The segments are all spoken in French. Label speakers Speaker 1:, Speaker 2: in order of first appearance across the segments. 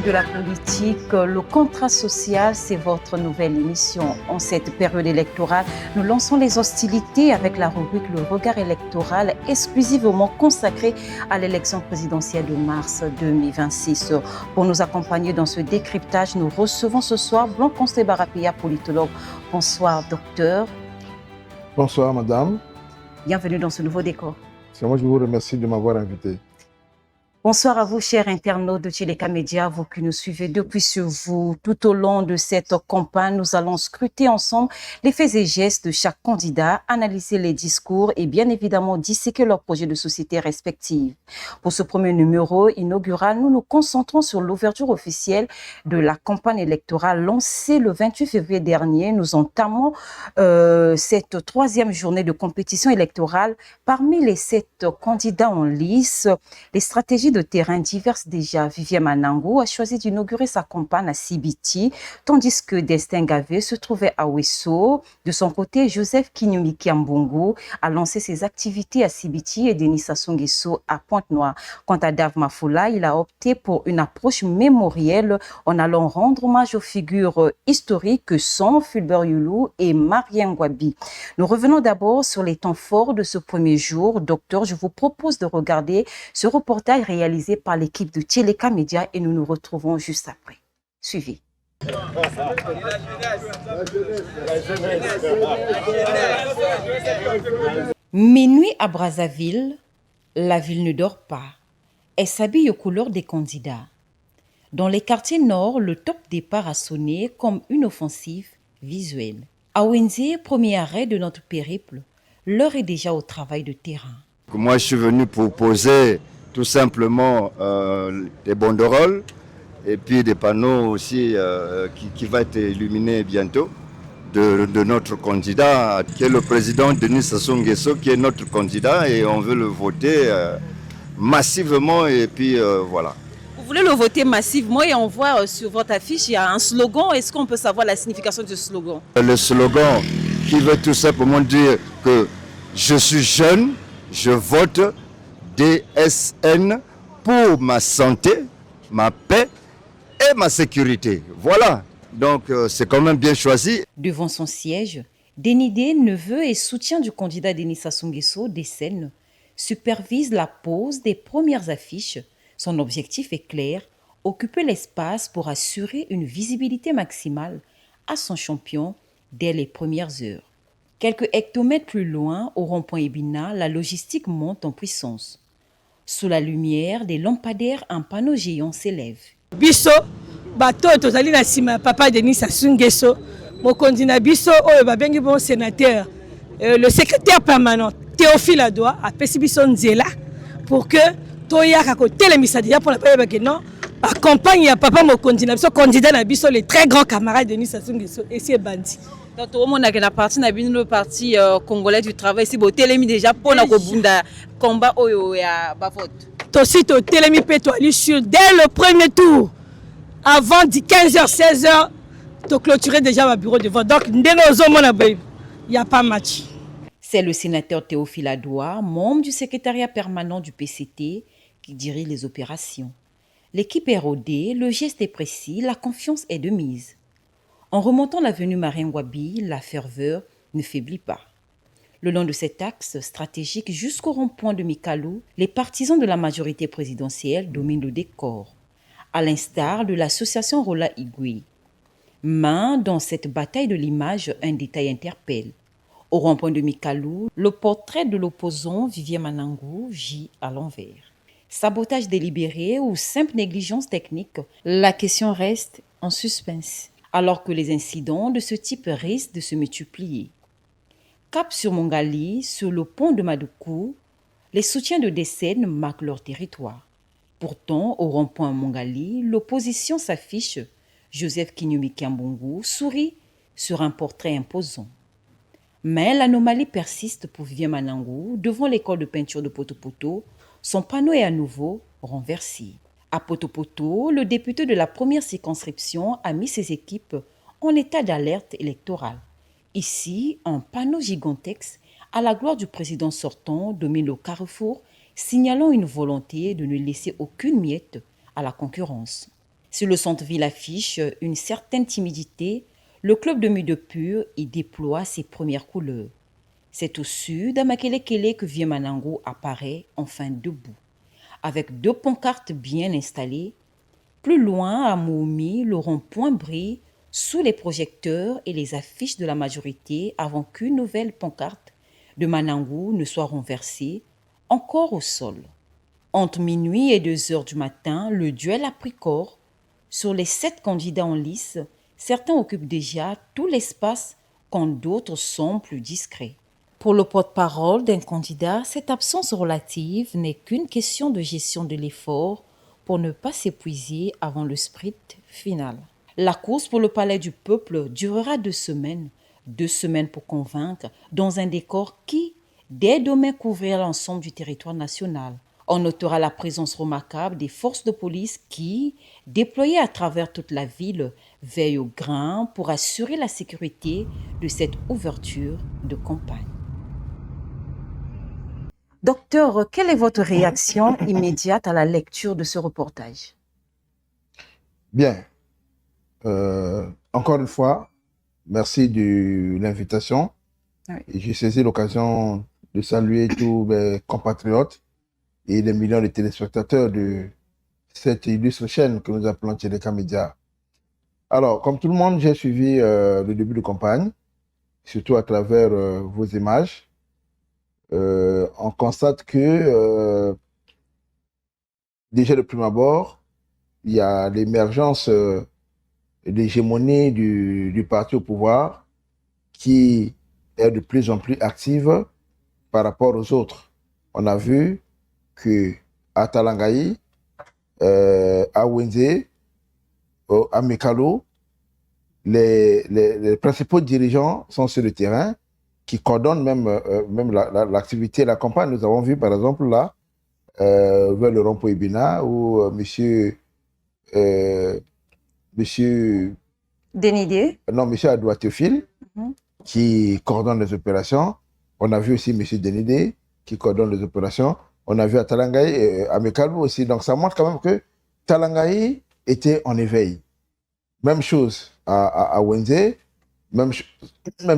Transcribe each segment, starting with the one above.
Speaker 1: et de la politique, le contrat social, c'est votre nouvelle émission. En cette période électorale, nous lançons les hostilités avec la rubrique Le Regard électoral, exclusivement consacrée à l'élection présidentielle de mars 2026. Pour nous accompagner dans ce décryptage, nous recevons ce soir Blanc Consté Barapia, politologue. Bonsoir, docteur.
Speaker 2: Bonsoir, madame.
Speaker 1: Bienvenue dans ce nouveau décor.
Speaker 2: C'est moi, je vous remercie de m'avoir invité.
Speaker 1: Bonsoir à vous, chers internautes de Tcheleka Média, vous qui nous suivez depuis sur vous. Tout au long de cette campagne, nous allons scruter ensemble les faits et gestes de chaque candidat, analyser les discours et bien évidemment disséquer leurs projets de société respectifs. Pour ce premier numéro inaugural, nous nous concentrons sur l'ouverture officielle de la campagne électorale lancée le 28 février dernier. Nous entamons cette troisième journée de compétition électorale. Parmi les 7 candidats en lice, les stratégies de terrain diverses déjà. Viviane Manango a choisi d'inaugurer sa campagne à Sibiti, tandis que Destin Gavé se trouvait à Wesso. De son côté, Joseph Kinyumiki Mbongo a lancé ses activités à Sibiti et Denis Sassou Nguesso à Pointe-Noire. Quant à Dave Mafoula, il a opté pour une approche mémorielle en allant rendre hommage aux figures historiques que sont Fulbert Youlou et Marien Ngouabi. Nous revenons d'abord sur les temps forts de ce premier jour. Docteur, je vous propose de regarder ce reportage réalisé par l'équipe de Tcheleka Média et nous nous retrouvons juste après. Suivez. Minuit à Brazzaville, la ville ne dort pas. Elle s'habille aux couleurs des candidats. Dans les quartiers nord, le top départ a sonné comme une offensive visuelle. À Wenze, premier arrêt de notre périple, l'heure est déjà au travail de terrain.
Speaker 3: Moi, je suis venu pour poser tout simplement des banderoles et puis des panneaux aussi qui va être illuminé bientôt de notre candidat, qui est le président Denis Sassou Nguesso, qui est notre candidat et on veut le voter massivement et puis voilà.
Speaker 1: Vous voulez le voter massivement et on voit sur votre affiche, il y a un slogan. Est-ce qu'on peut savoir la signification du slogan?
Speaker 3: Le slogan qui veut tout simplement dire que je suis jeune, je vote DSN pour ma santé, ma paix et ma sécurité. Voilà, donc c'est quand même bien choisi.
Speaker 1: Devant son siège, Denidé, neveu et soutien du candidat Denis Sassou Nguesso, Descène, supervise la pose des premières affiches. Son objectif est clair, occuper l'espace pour assurer une visibilité maximale à son champion dès les premières heures. Quelques hectomètres plus loin, au rond-point Ebina, la logistique monte en puissance. Sous la lumière, des lampadaires, un panneau géant s'élève.
Speaker 4: Biso, bato tozali na sima papa Denis Sassou Nguesso, mokonzi na biso oyo babengi bon sénateur, le secrétaire permanent Théophile Adoua a pesi biso nzela pour que toyaka ko telemisa déjà pour la paye que non accompagne ya papa mokonzi na biso candidat na biso le très grand camarade Denis Sassou Nguesso et c'est bandi.
Speaker 1: Donc, tout le monde a la partie le parti congolais du travail. Si vous télémi déjà pour la combat au vote.
Speaker 4: Aussi, tu télémi pétoali sur dès le premier tour, avant 15h, 16h, tu clôturais déjà le bureau de vote. Donc, il n'y a pas match.
Speaker 1: C'est le sénateur Théophile Adoua, membre du secrétariat permanent du PCT, qui dirige les opérations. L'équipe est rodée, le geste est précis, la confiance est de mise. En remontant l'avenue Marien Ngouabi, la ferveur ne faiblit pas. Le long de cet axe stratégique jusqu'au rond-point de Mikalou, les partisans de la majorité présidentielle dominent le décor, à l'instar de l'association Rola Igui. Mais dans cette bataille de l'image, un détail interpelle. Au rond-point de Mikalou, le portrait de l'opposant Viviane Manango gît à l'envers. Sabotage délibéré ou simple négligence technique, la question reste en suspense, alors que les incidents de ce type risquent de se multiplier. Cap sur Mongali, sur le pont de Madoukou, les soutiens de Descène marquent leur territoire. Pourtant, au rond-point Mongali, l'opposition s'affiche. Joseph Kinyumiki Mbongo sourit sur un portrait imposant. Mais l'anomalie persiste pour Viviane Manango. Devant l'école de peinture de Poto-Poto, son panneau est à nouveau renversé. À Poto-Poto, le député de la première circonscription a mis ses équipes en état d'alerte électorale. Ici, un panneau gigantesque à la gloire du président sortant domine le carrefour, signalant une volonté de ne laisser aucune miette à la concurrence. Si le centre-ville affiche une certaine timidité, le club de Mudepur y déploie ses premières couleurs. C'est au sud, à Makelekele, que Vieux Manango apparaît enfin debout, avec 2 pancartes bien installées. Plus loin, à Moumi, le rond-point brille sous les projecteurs et les affiches de la majorité avant qu'une nouvelle pancarte de Manango ne soit renversée, encore au sol. Entre minuit et 2 heures du matin, le duel a pris corps. Sur les 7 candidats en lice, certains occupent déjà tout l'espace quand d'autres sont plus discrets. Pour le porte-parole d'un candidat, cette absence relative n'est qu'une question de gestion de l'effort pour ne pas s'épuiser avant le sprint final. La course pour le palais du peuple durera 2 semaines. 2 semaines pour convaincre dans un décor qui, dès demain, couvrira l'ensemble du territoire national. On notera la présence remarquable des forces de police qui, déployées à travers toute la ville, veillent au grain pour assurer la sécurité de cette ouverture de campagne. Docteur, quelle est votre réaction immédiate à la lecture de ce reportage?
Speaker 2: Bien. Encore une fois, merci de l'invitation.
Speaker 1: Oui.
Speaker 2: J'ai saisi l'occasion de saluer tous mes compatriotes et les millions de téléspectateurs de cette illustre chaîne que nous appelons Tchédeka Média. Alors, comme tout le monde, j'ai suivi le début de campagne, surtout à travers vos images. On constate que, déjà de prime abord, il y a l'émergence de l'hégémonie du parti au pouvoir qui est de plus en plus active par rapport aux autres. On a vu qu'à Talangaï, à Wenze, à Mekalo, les principaux dirigeants sont sur le terrain qui coordonnent même l'activité, la campagne. Nous avons vu par exemple là, vers le rond-point Ibina, où monsieur
Speaker 1: Dénidé.
Speaker 2: monsieur Adoua Théophile, qui coordonne les opérations. On a vu aussi monsieur Dénidé, qui coordonne les opérations. On a vu à Talangaï, à Mekalo aussi. Donc ça montre quand même que Talangaï était en éveil. Même chose à Wenze, même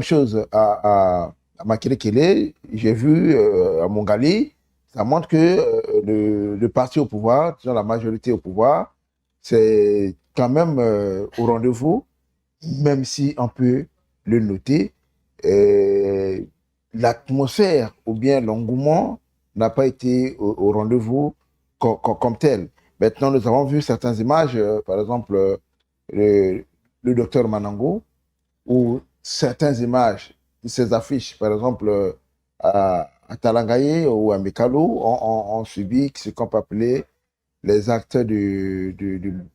Speaker 2: chose à Makelekele, j'ai vu à Mongali. Ça montre que le parti au pouvoir, disons la majorité au pouvoir, c'est quand même au rendez-vous, même si on peut le noter. L'atmosphère ou bien l'engouement n'a pas été au rendez-vous comme tel. Maintenant, nous avons vu certaines images, par exemple le docteur Manango, ou certaines images de ces affiches, par exemple à Talangaye ou à Mekalo, ont subi ce qu'on peut appeler les actes du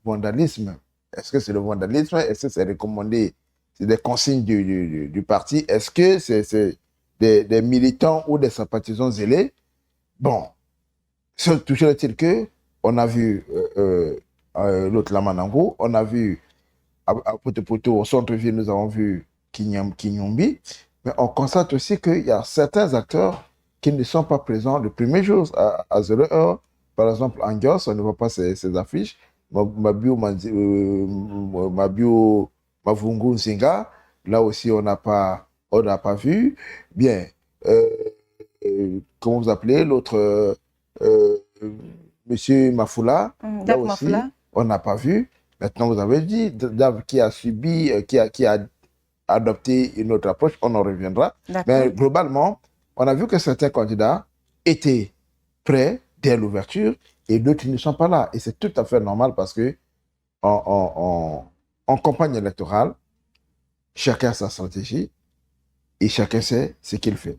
Speaker 2: vandalisme. Est-ce que c'est le vandalisme? Est-ce que c'est recommandé? C'est des consignes du parti? Est-ce que c'est des militants ou des sympathisants zélés? Bon, toujours est-il que on a vu l'autre Lamanango, on a vu à Poto-Poto, au centre-ville, nous avons vu Kinyombi, mais on constate aussi qu'il y a certains acteurs qui ne sont pas présents le premier jour à 0 heure. Par exemple, en Gios, on ne voit pas ces affiches. Mabio Mavungu Nzinga, là aussi, on n'a pas vu. Bien, comment vous appelez l'autre Monsieur Mafoula, là aussi, Mafoula. On n'a pas vu. Maintenant, vous avez dit, Dav qui a subi, qui a adopté une autre approche, on en reviendra. Mais globalement, on a vu que certains candidats étaient prêts dès l'ouverture et d'autres ne sont pas là. Et c'est tout à fait normal parce que en campagne électorale, chacun a sa stratégie et chacun sait ce qu'il fait.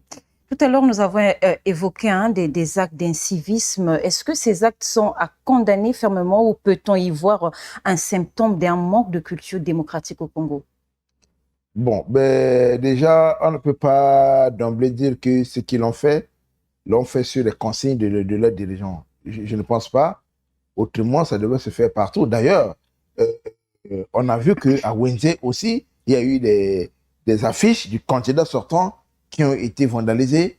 Speaker 1: Tout à l'heure, nous avons évoqué des actes d'incivisme. Est-ce que ces actes sont à condamner fermement ou peut-on y voir un symptôme d'un manque de culture démocratique au Congo?
Speaker 2: Bon, ben, déjà, on ne peut pas d'emblée dire que ce qu'ils l'ont fait sur les consignes de leurs dirigeants. Je ne pense pas. Autrement, ça devrait se faire partout. D'ailleurs, on a vu qu'à Wenze aussi, il y a eu des affiches du candidat sortant qui ont été vandalisés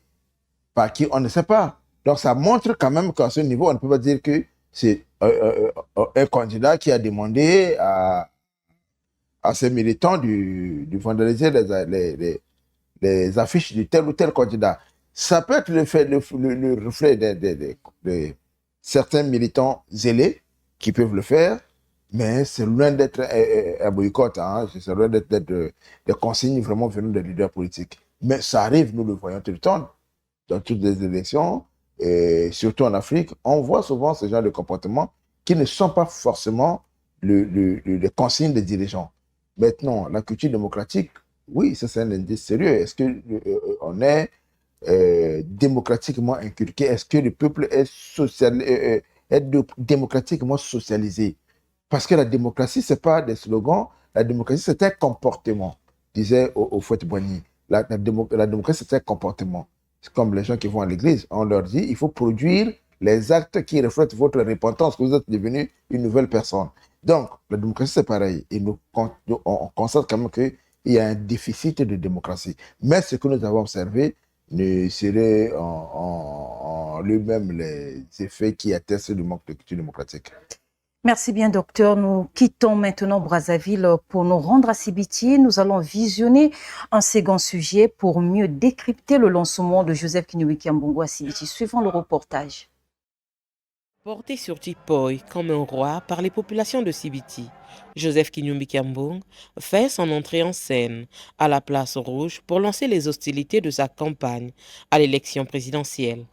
Speaker 2: par qui on ne sait pas. Donc ça montre quand même qu'à ce niveau, on ne peut pas dire que c'est un candidat qui a demandé à ses militants de vandaliser les affiches de tel ou tel candidat. Ça peut être le reflet de certains militants zélés qui peuvent le faire, mais c'est loin d'être un boycott, hein. C'est loin d'être des consignes vraiment venant des leaders politiques. Mais ça arrive, nous le voyons tout le temps, dans toutes les élections, et surtout en Afrique, on voit souvent ce genre de comportements qui ne sont pas forcément les consignes des dirigeants. Maintenant, la culture démocratique, oui, ça c'est un indice sérieux. Est-ce qu'on est démocratiquement inculqué? Est-ce que le peuple est démocratiquement socialisé? Parce que la démocratie, ce n'est pas des slogans, la démocratie, c'est un comportement, disait Houphouët-Boigny. La démocratie, c'est un comportement. C'est comme les gens qui vont à l'église, on leur dit, il faut produire les actes qui reflètent votre repentance, que vous êtes devenu une nouvelle personne. Donc, la démocratie, c'est pareil. Et on constate quand même qu'il y a un déficit de démocratie. Mais ce que nous avons observé ne serait en lui-même les effets qui attestent du manque de culture démocratique.
Speaker 1: Merci bien, docteur. Nous quittons maintenant Brazzaville pour nous rendre à Sibiti. Nous allons visionner un second sujet pour mieux décrypter le lancement de Joseph Kinyumbiki Mbongo à Sibiti. Suivons le reportage.
Speaker 5: Porté sur Tipoy comme un roi par les populations de Sibiti, Joseph Kinyumbiki Mbongo fait son entrée en scène à la Place Rouge pour lancer les hostilités de sa campagne à l'élection présidentielle.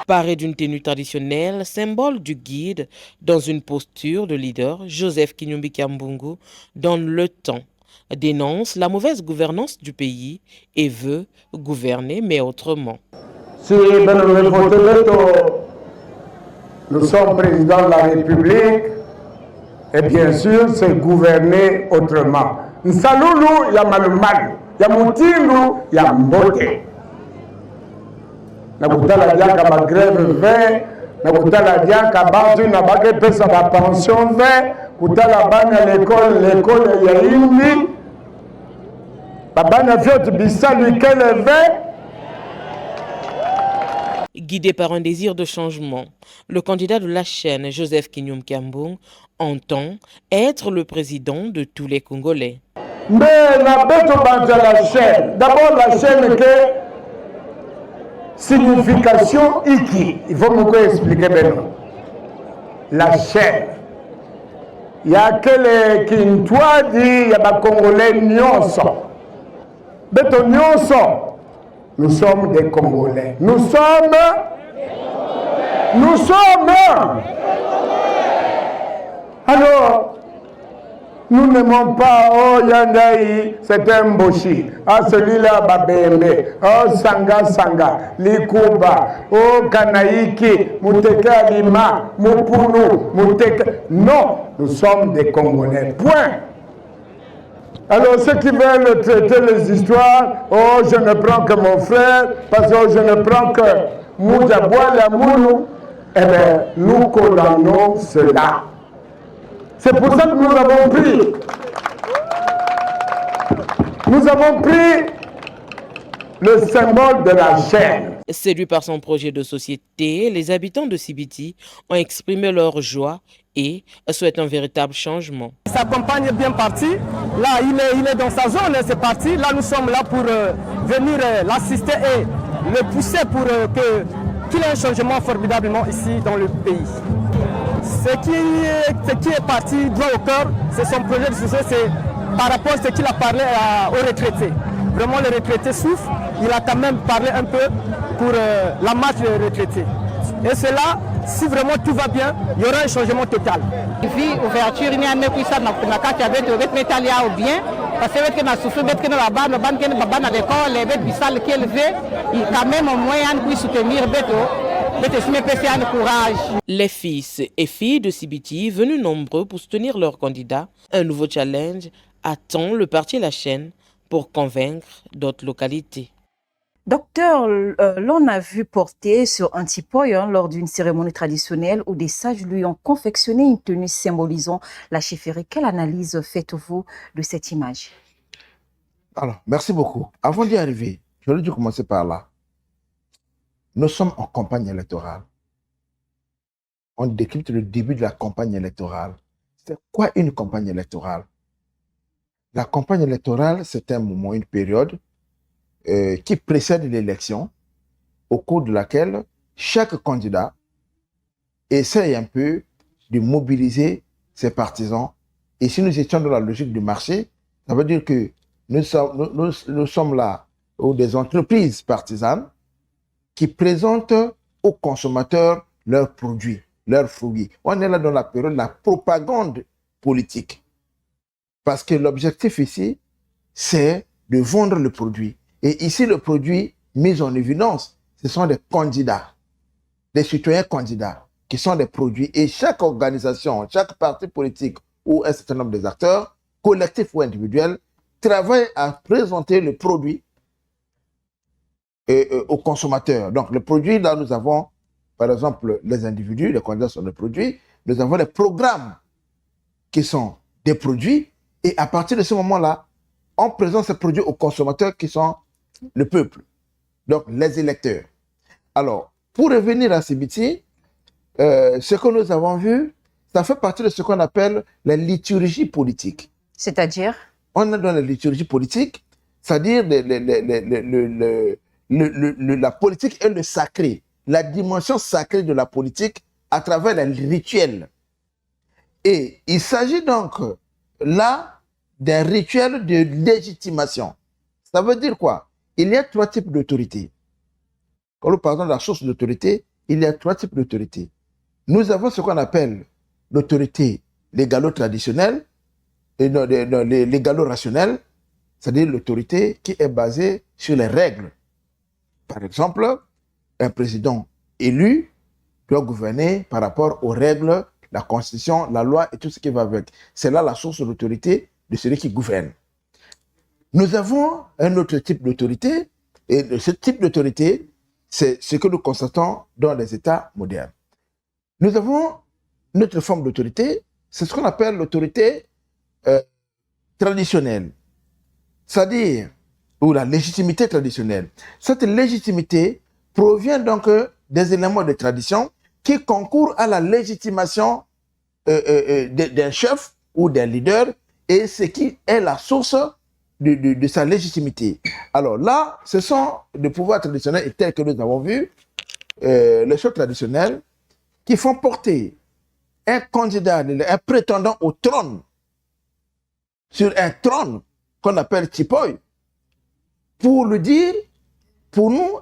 Speaker 5: Paré d'une tenue traditionnelle, symbole du guide, dans une posture de leader, Joseph Kinyumbiki Mbongo donne le temps, dénonce la mauvaise gouvernance du pays et veut gouverner mais autrement.
Speaker 6: Si nous sommes président de la République, et bien sûr c'est gouverner autrement. Nsalulu ya malumalu, ya mutindu ya mbote. Nakutala diaka ba grève 20, nakutala diaka bantu na bake pesa ba pension 20, kutala bana l'école ya indi, babana vyote bisalu kele 20.
Speaker 5: Guidé par un désir de changement, le candidat de la chaîne, Joseph Kinyumbiki Mbongo, entend être le président de tous les Congolais.
Speaker 6: Mais na beto banja la chaîne, d'abord la chaîne que signification iki, il faut me expliquer bien. La chaîne. Il y a que qui dit il y a des Congolais nyonso. Beto nyonso. Nous sommes des Congolais. Nous sommes. Alors, nous n'aimons pas, oh Yandaï, c'est un Boshi. Ah, celui-là, Babembe. Oh, Sanga, Likuba. Oh, Kanaïki, Mouteka Lima, Mupunu, Mouteka. Non, nous sommes des Congolais. Point. Alors, ceux qui veulent traiter les histoires, oh, je ne prends que mon frère, parce que je ne prends que Moudjaboua Moulou, eh bien, nous condamnons cela. C'est pour ça que nous avons pris le symbole de la chaîne.
Speaker 5: Séduits par son projet de société, les habitants de Sibiti ont exprimé leur joie et souhaitent un véritable changement.
Speaker 7: Sa campagne est bien partie. Là, il est dans sa zone, c'est parti. Là, nous sommes là pour venir l'assister et le pousser pour qu'il y ait un changement formidablement ici dans le pays. Ce qui est parti droit au cœur, c'est son projet de société, c'est par rapport à ce qu'il a parlé aux retraités. Vraiment, les retraités souffrent. Il a quand même parlé un peu pour la marche des retraités. Et cela, si vraiment tout va bien, il y aura un changement total.
Speaker 8: Vie, ouverture, il y a un peu de ça, ou bien, parce que nous souffrons, que nous là-bas, nous avons des écoles, les bêtes bissales qui élevées, il y a quand même un moyen de soutenir les
Speaker 5: Les fils et filles de Sibiti, venus nombreux pour soutenir leur candidat, un nouveau challenge attend le parti La Chaîne pour convaincre d'autres localités.
Speaker 1: Docteur, l'on a vu porter sur un tipoy lors d'une cérémonie traditionnelle où des sages lui ont confectionné une tenue symbolisant la chefferie. Quelle analyse faites-vous de cette image?
Speaker 2: Alors, merci beaucoup. Avant d'y arriver, j'aurais dû commencer par là. Nous sommes en campagne électorale. On décrypte le début de la campagne électorale. C'est quoi une campagne électorale? La campagne électorale, c'est un moment, une période qui précède l'élection, au cours de laquelle chaque candidat essaye un peu de mobiliser ses partisans. Et si nous étions dans la logique du marché, ça veut dire que nous sommes là, ou des entreprises partisanes qui présentent aux consommateurs leurs produits, leurs fruits. On est là dans la période de la propagande politique. Parce que l'objectif ici, c'est de vendre le produit. Et ici, le produit mis en évidence, ce sont des candidats, des citoyens candidats, qui sont des produits. Et chaque organisation, chaque parti politique ou un certain nombre d'acteurs, collectifs ou individuels, travaille à présenter le produit aux consommateurs. Donc, le produit, là, nous avons, par exemple, les individus, les candidats sont des produits. Nous avons les programmes qui sont des produits. Et à partir de ce moment-là, on présente ces produits aux consommateurs qui sont le peuple, donc les électeurs. Alors, pour revenir à CBT, ce que nous avons vu, ça fait partie de ce qu'on appelle la liturgie politique.
Speaker 1: C'est-à-dire?
Speaker 2: On est dans la liturgie politique, c'est-à-dire la politique et le sacré, la dimension sacrée de la politique à travers les rituels. Et il s'agit donc là d'un rituel de légitimation. Ça veut dire quoi? Il y a trois types d'autorité. Quand nous parlons de la source d'autorité, il y a trois types d'autorité. Nous avons ce qu'on appelle l'autorité légalo-traditionnelle et légalo-rationnelle, c'est-à-dire l'autorité qui est basée sur les règles. Par exemple, un président élu doit gouverner par rapport aux règles, la constitution, la loi et tout ce qui va avec. C'est là la source d'autorité de celui qui gouverne. Nous avons un autre type d'autorité, et ce type d'autorité, c'est ce que nous constatons dans les États modernes. Nous avons une autre forme d'autorité, c'est ce qu'on appelle l'autorité traditionnelle, c'est-à-dire, ou la légitimité traditionnelle. Cette légitimité provient donc des éléments de tradition qui concourent à la légitimation d'un chef ou d'un leader, et ce qui est la source de sa légitimité. Alors là, ce sont des pouvoirs traditionnels tels que nous avons vu, les chefs traditionnels qui font porter un candidat, un prétendant au trône, sur un trône qu'on appelle Tipoy, pour lui dire, pour nous,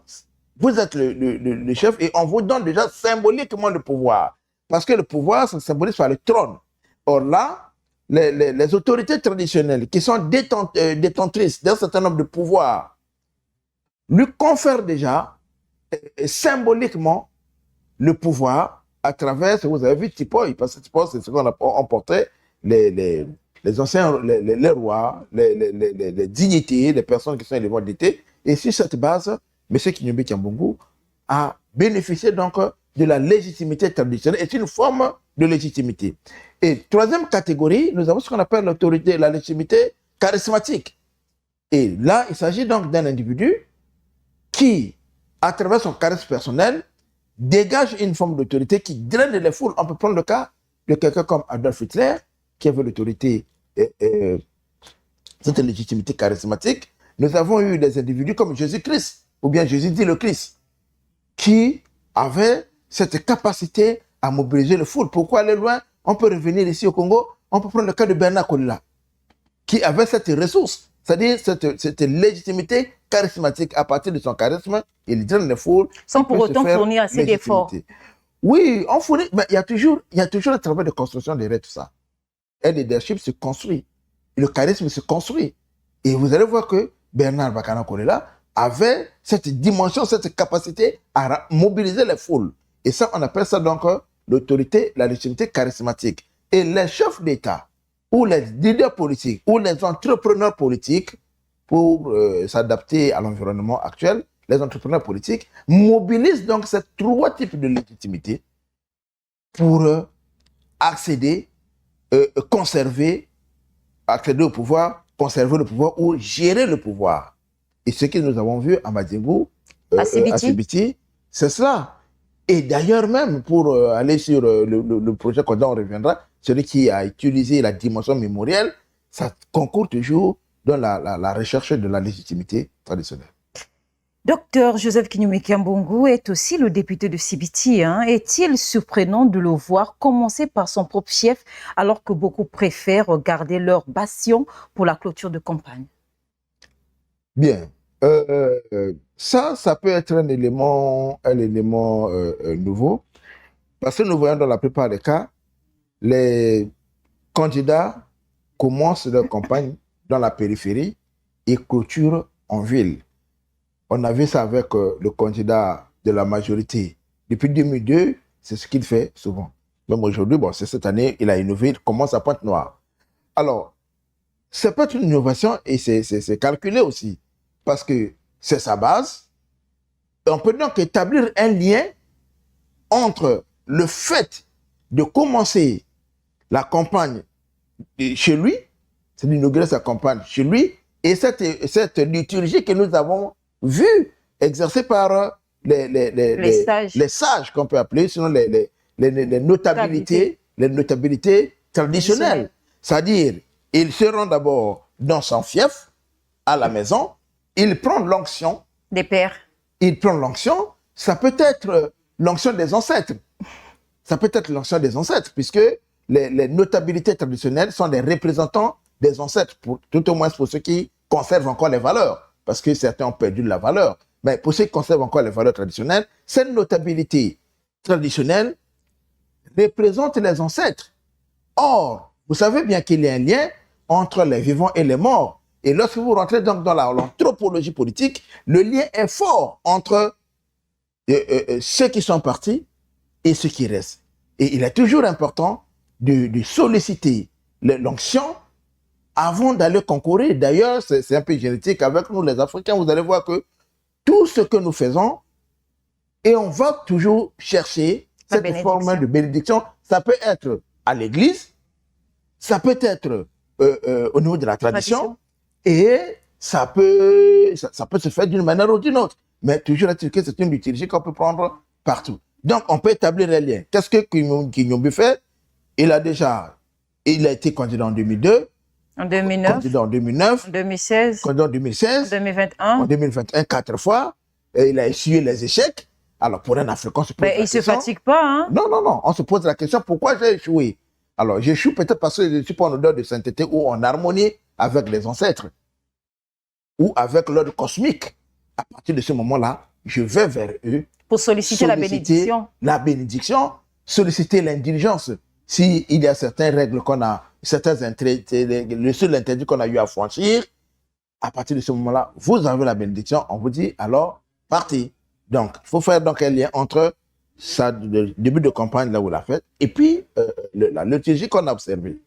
Speaker 2: vous êtes le chef et on vous donne déjà symboliquement le pouvoir. Parce que le pouvoir, ça symbolise par le trône. Or là, les autorités traditionnelles qui sont détentrices d'un certain nombre de pouvoirs lui confèrent déjà symboliquement le pouvoir à travers ce que vous avez vu Tipoy, parce que Tipoy, c'est ce qu'on a emporté les anciens, les rois, les dignités, les personnes qui sont élevées d'été. Et sur cette base, M. Kinyombe Kiambungu a bénéficié donc de la légitimité traditionnelle. C'est une forme de légitimité. Et troisième catégorie, nous avons ce qu'on appelle l'autorité, la légitimité charismatique. Et là, il s'agit donc d'un individu qui, à travers son charisme personnel, dégage une forme d'autorité qui draine les foules. On peut prendre le cas de quelqu'un comme Adolf Hitler, qui avait l'autorité, cette légitimité charismatique. Nous avons eu des individus comme Jésus-Christ, ou bien Jésus dit le Christ, qui avaient cette capacité à mobiliser les foules. Pourquoi aller loin? On peut revenir ici au Congo, on peut prendre le cas de Bernard Kolila, qui avait cette ressource, c'est-à-dire cette légitimité charismatique. À partir de son charisme, il draine les foules.
Speaker 1: Sans pour autant fournir assez d'efforts.
Speaker 2: Oui, on fournit, mais il y a toujours un travail de construction derrière tout ça. Un leadership se construit, le charisme se construit. Et vous allez voir que Bernard Bakana Kolila avait cette dimension, cette capacité à mobiliser les foules. Et ça, on appelle ça donc l'autorité, la légitimité charismatique. Et les chefs d'État, ou les leaders politiques, ou les entrepreneurs politiques, pour s'adapter à l'environnement actuel, les entrepreneurs politiques mobilisent donc ces trois types de légitimité pour accéder, accéder au pouvoir, conserver le pouvoir ou gérer le pouvoir. Et ce que nous avons vu à Madingu, à Sibiti, c'est cela. Et d'ailleurs même, pour aller sur le projet dont on reviendra, celui qui a utilisé la dimension mémorielle, ça concourt toujours dans la recherche de la légitimité traditionnelle.
Speaker 1: Docteur Joseph Kinyumbiki Mbungu est aussi le député de Sibiti. Est-il surprenant de le voir commencer par son propre chef alors que beaucoup préfèrent garder leur bastion pour la clôture de campagne?
Speaker 2: Bien. Ça peut être un élément nouveau, parce que nous voyons dans la plupart des cas, les candidats commencent leur campagne dans la périphérie et clôturent en ville. On a vu ça avec le candidat de la majorité. Depuis 2002, c'est ce qu'il fait souvent. Même aujourd'hui, bon, c'est cette année, il a innové, il commence à Pointe-Noire. Alors, c'est pas une innovation et c'est calculé aussi, parce que c'est sa base. Et on peut donc établir un lien entre le fait de commencer la campagne chez lui, c'est d'inaugurer sa campagne chez lui, et cette liturgie que nous avons vue exercée par les sages qu'on peut appeler, sinon les notabilités traditionnelles. C'est-à-dire, il se rend d'abord dans son fief, à la maison, il prend l'onction
Speaker 1: des pères.
Speaker 2: Il prend l'onction, ça peut être l'onction des ancêtres. Ça peut être l'onction des ancêtres, puisque les notabilités traditionnelles sont des représentants des ancêtres, tout au moins pour ceux qui conservent encore les valeurs, parce que certains ont perdu de la valeur. Mais pour ceux qui conservent encore les valeurs traditionnelles, cette notabilité traditionnelle représente les ancêtres. Or, vous savez bien qu'il y a un lien entre les vivants et les morts. Et lorsque vous rentrez donc dans l'anthropologie politique, le lien est fort entre ceux qui sont partis et ceux qui restent. Et il est toujours important de solliciter l'onction avant d'aller concourir. D'ailleurs, c'est un peu génétique avec nous les Africains. Vous allez voir que tout ce que nous faisons, et on va toujours chercher cette forme de bénédiction. Ça peut être à l'église, ça peut être au niveau de la tradition. Et ça peut se faire d'une manière ou d'une autre. Mais toujours est-il que c'est une liturgie qu'on peut prendre partout. Donc, on peut établir les liens. Qu'est-ce que Kinyombi fait? Il a été candidat en 2002.
Speaker 1: En 2009.
Speaker 2: Candidat en 2009.
Speaker 1: En 2016.
Speaker 2: Candidat en 2016.
Speaker 1: En 2021.
Speaker 2: En 2021, 4 fois. Et il a essuyé les échecs. Alors, pour un Africain, on se pose la question.
Speaker 1: Il ne se fatigue pas, hein?
Speaker 2: Non. On se pose la question, pourquoi j'ai échoué? Alors, j'échoue peut-être parce que je ne suis pas en odeur de sainteté ou en harmonie avec les ancêtres ou avec l'ordre cosmique. À partir de ce moment-là, je vais vers eux
Speaker 1: pour solliciter la bénédiction.
Speaker 2: La bénédiction, solliciter l'indulgence. S'il y a certaines règles qu'on a, le seul interdit qu'on a eu à franchir, à partir de ce moment-là, vous avez la bénédiction, on vous dit alors, partez. Donc, il faut faire donc un lien entre le début de campagne, là où l'a fait, et puis la liturgie qu'on a observée.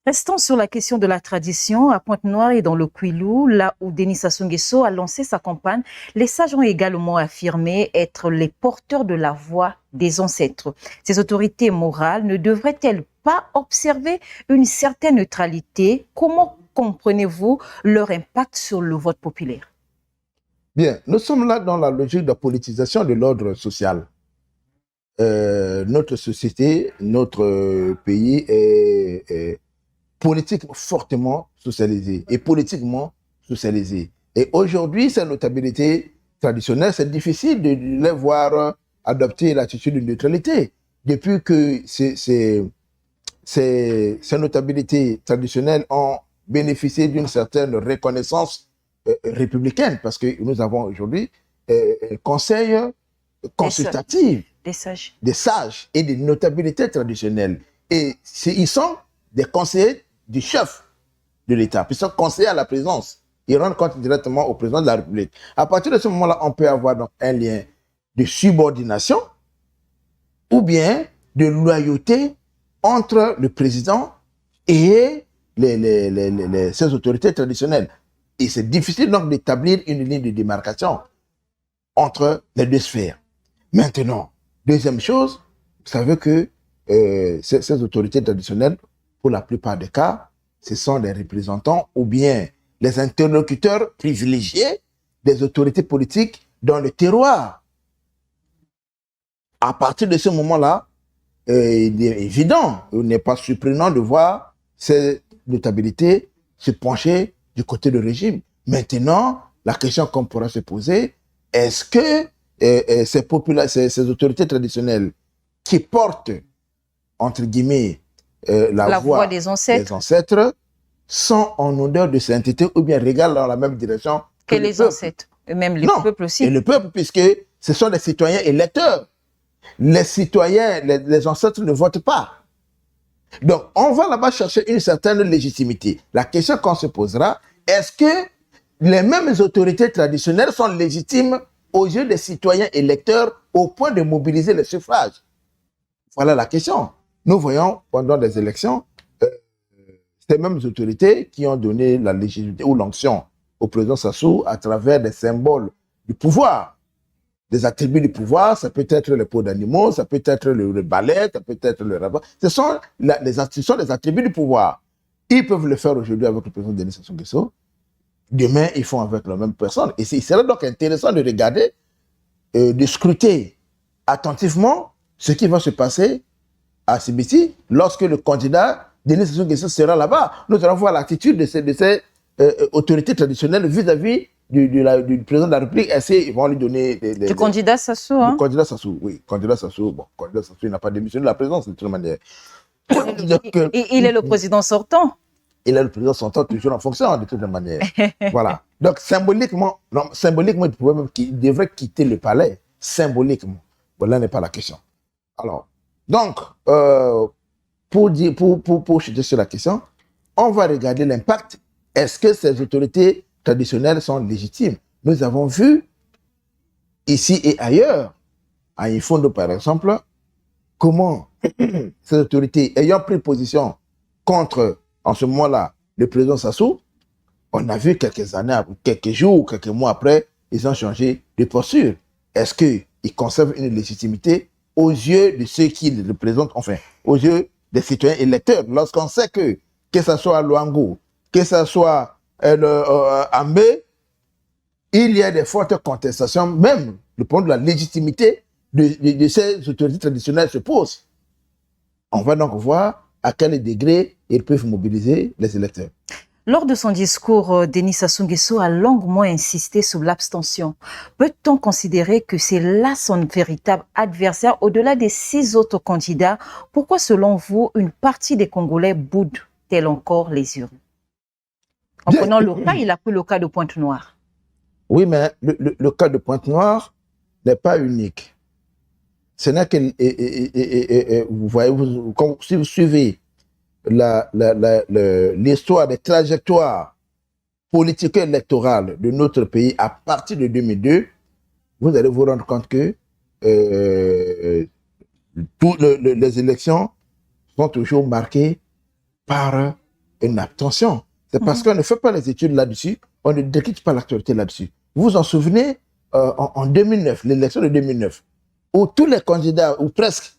Speaker 1: Restons sur la question de la tradition. À Pointe-Noire et dans le Kwilu, là où Denis Sassou Nguesso a lancé sa campagne, les sages ont également affirmé être les porteurs de la voix des ancêtres. Ces autorités morales ne devraient-elles pas observer une certaine neutralité? Comment comprenez-vous leur impact sur le vote populaire?
Speaker 2: Bien, nous sommes là dans la logique de politisation de l'ordre social. Notre société, notre pays est politiquement fortement socialisé et politiquement socialisé. Et aujourd'hui, ces notabilités traditionnelles, c'est difficile de les voir adopter l'attitude de neutralité. Depuis que ces notabilités traditionnelles ont bénéficié d'une certaine reconnaissance républicaine, parce que nous avons aujourd'hui un conseil consultatif des sages et des notabilités traditionnelles. Et ils sont des conseillers du chef de l'État, puis ils sont conseillers à la présidence. Ils rendent compte directement au président de la République. À partir de ce moment-là, on peut avoir donc un lien de subordination ou bien de loyauté entre le président et ses autorités traditionnelles. Et c'est difficile donc d'établir une ligne de démarcation entre les deux sphères. Maintenant, deuxième chose, vous savez que ces autorités traditionnelles, pour la plupart des cas, ce sont les représentants ou bien les interlocuteurs privilégiés des autorités politiques dans le terroir. À partir de ce moment-là, il est évident, il n'est pas surprenant de voir ces notabilités se pencher du côté du régime. Maintenant, la question qu'on pourra se poser, est-ce que ces autorités traditionnelles qui portent, entre guillemets, la voix
Speaker 1: des ancêtres
Speaker 2: sont en odeur de sainteté ou bien regardent dans la même direction
Speaker 1: que les
Speaker 2: peuple.
Speaker 1: ancêtres, et même le peuple aussi.
Speaker 2: Et le peuple, puisque ce sont des citoyens électeurs. Les citoyens, les ancêtres ne votent pas. Donc, on va là-bas chercher une certaine légitimité. La question qu'on se posera, est-ce que les mêmes autorités traditionnelles sont légitimes aux yeux des citoyens électeurs au point de mobiliser les suffrages? Voilà la question. Nous voyons pendant les élections ces mêmes autorités qui ont donné la légitimité ou l'onction au président Sassou à travers des symboles du pouvoir. Des attributs du pouvoir, ça peut être les peaux d'animaux, ça peut être le balai, ça peut être le rabat. Ce sont les attributs du pouvoir. Ils peuvent le faire aujourd'hui avec le président Denis Sassou Nguesso. Demain, ils font avec la même personne. Et il serait donc intéressant de regarder, de scruter attentivement ce qui va se passer à Sibiti lorsque le candidat Denis Sassou Nguesso sera là-bas. Nous allons voir l'attitude de ces autorités traditionnelles vis-à-vis du président de la République. Ils vont lui donner
Speaker 1: du candidat Sassou, hein?
Speaker 2: Du candidat Sassou, oui. Candidat Sassou, il n'a pas démissionné de la présidence de toute manière.
Speaker 1: Il est le président sortant.
Speaker 2: Il est le président sortant toujours en fonction de toute manière. Voilà. Donc symboliquement, il devrait quitter le palais. Symboliquement. Bon, là n'est pas la question. Alors, donc, pour chuter sur la question, on va regarder l'impact. Est-ce que ces autorités traditionnelles sont légitimes? Nous avons vu ici et ailleurs, à Ifondo par exemple, comment ces autorités ayant pris position contre, en ce moment-là, le président Sassou, on a vu quelques jours, quelques mois après, ils ont changé de posture. Est-ce qu'ils conservent une légitimité aux yeux de ceux qui les représentent, enfin, aux yeux des citoyens électeurs? Lorsqu'on sait que ce soit à Luango, que ce soit à Mbé, il y a des fortes contestations, même le point de la légitimité de ces autorités traditionnelles se pose. On va donc voir à quel degré ils peuvent mobiliser les électeurs.
Speaker 1: Lors de son discours, Denis Sassou Nguesso a longuement insisté sur l'abstention. Peut-on considérer que c'est là son véritable adversaire au-delà des 6 autres candidats? Pourquoi, selon vous, une partie des Congolais boudent-elle encore les urnes? En prenant le cas, il a pris le cas de Pointe-Noire.
Speaker 2: Oui, mais le cas de Pointe-Noire n'est pas unique. Ce n'est que, vous voyez, si vous suivez l'histoire des trajectoires politiques et électorales de notre pays à partir de 2002, vous allez vous rendre compte que les élections sont toujours marquées par une abstention. C'est parce qu'on ne fait pas les études là-dessus, on ne décrypte pas l'actualité là-dessus. Vous vous en souvenez, en 2009, l'élection de 2009, où tous les candidats, ou presque,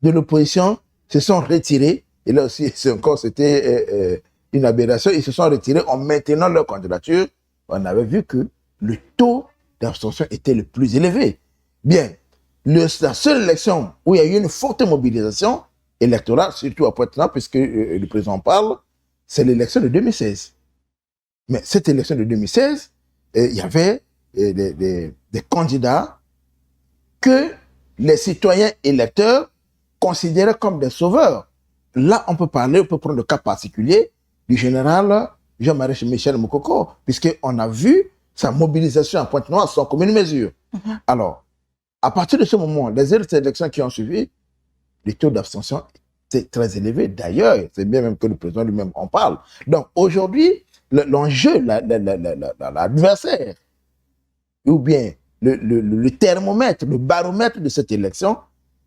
Speaker 2: de l'opposition se sont retirés. Et là aussi, c'était une aberration. Ils se sont retirés en maintenant leur candidature. On avait vu que le taux d'abstention était le plus élevé. Bien, la seule élection où il y a eu une forte mobilisation électorale, surtout à Pointe-Noire, puisque le président parle, c'est l'élection de 2016. Mais cette élection de 2016, il y avait des candidats que les citoyens électeurs considéraient comme des sauveurs. Là, on peut prendre le cas particulier du général Jean-Marie Michel Moukoko, puisqu'on a vu sa mobilisation à Pointe-Noire sans commune mesure. Alors, à partir de ce moment, les autres élections qui ont suivi, le taux d'abstention était très élevé. D'ailleurs, c'est bien même que le président lui-même en parle. Donc, aujourd'hui, l'enjeu, l'adversaire, ou bien le thermomètre, le baromètre de cette élection,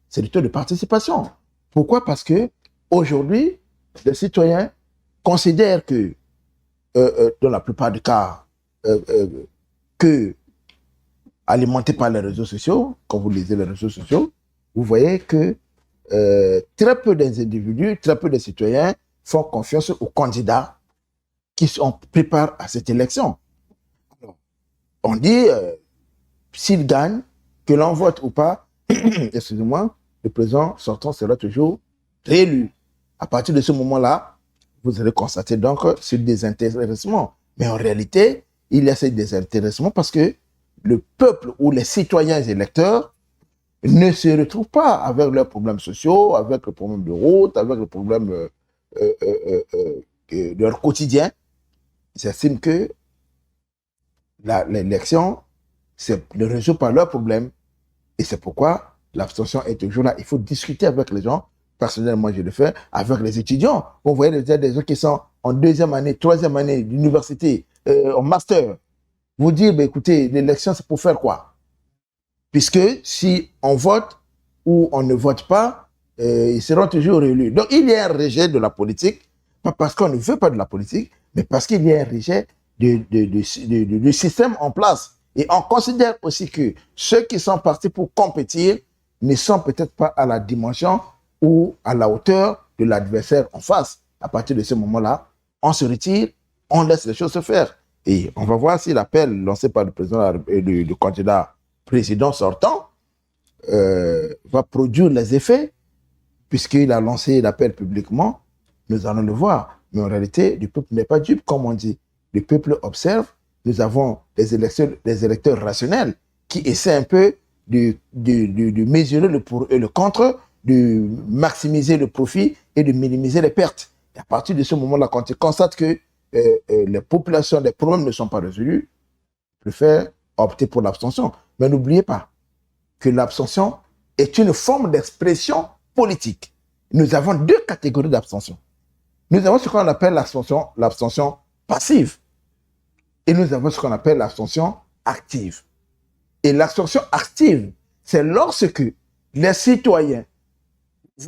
Speaker 2: c'est le taux de participation. Pourquoi? Parce que aujourd'hui, les citoyens considèrent que dans la plupart des cas, que alimentés par les réseaux sociaux, quand vous lisez les réseaux sociaux, vous voyez que très peu d'individus, très peu de citoyens font confiance aux candidats qui sont préparés à cette élection. Alors, on dit, s'il gagne, que l'on vote ou pas, excusez-moi, le président sortant sera toujours réélu. À partir de ce moment-là, vous allez constater donc ce désintéressement. Mais en réalité, il y a ce désintéressement parce que le peuple ou les citoyens électeurs ne se retrouvent pas avec leurs problèmes sociaux, avec le problème de route, avec le problème de leur quotidien. Ils estiment que l'élection ne résout pas leurs problèmes. Et c'est pourquoi l'abstention est toujours là. Il faut discuter avec les gens. Personnellement, je le fais avec les étudiants. Vous voyez des gens qui sont en 2e année, 3e année d'université, en master. Vous dire, bah, écoutez, l'élection, c'est pour faire quoi? Puisque si on vote ou on ne vote pas, ils seront toujours réélus. Donc, il y a un rejet de la politique, pas parce qu'on ne veut pas de la politique, mais parce qu'il y a un rejet du système en place. Et on considère aussi que ceux qui sont partis pour compétir ne sont peut-être pas à la dimension ou à la hauteur de l'adversaire en face. À partir de ce moment-là, on se retire, on laisse les choses se faire. Et on va voir si l'appel lancé par le président et le candidat président sortant va produire les effets, puisqu'il a lancé l'appel publiquement. Nous allons le voir. Mais en réalité, le peuple n'est pas dupe, comme on dit. Le peuple observe. Nous avons des électeurs rationnels qui essaient un peu de mesurer le pour et le contre, de maximiser le profit et de minimiser les pertes. Et à partir de ce moment-là, quand ils constatent que les populations, les problèmes ne sont pas résolus, ils préfèrent opter pour l'abstention. Mais n'oubliez pas que l'abstention est une forme d'expression politique. Nous avons 2 catégories d'abstention. Nous avons ce qu'on appelle l'abstention passive. Et nous avons ce qu'on appelle l'abstention active. Et l'abstention active, c'est lorsque les citoyens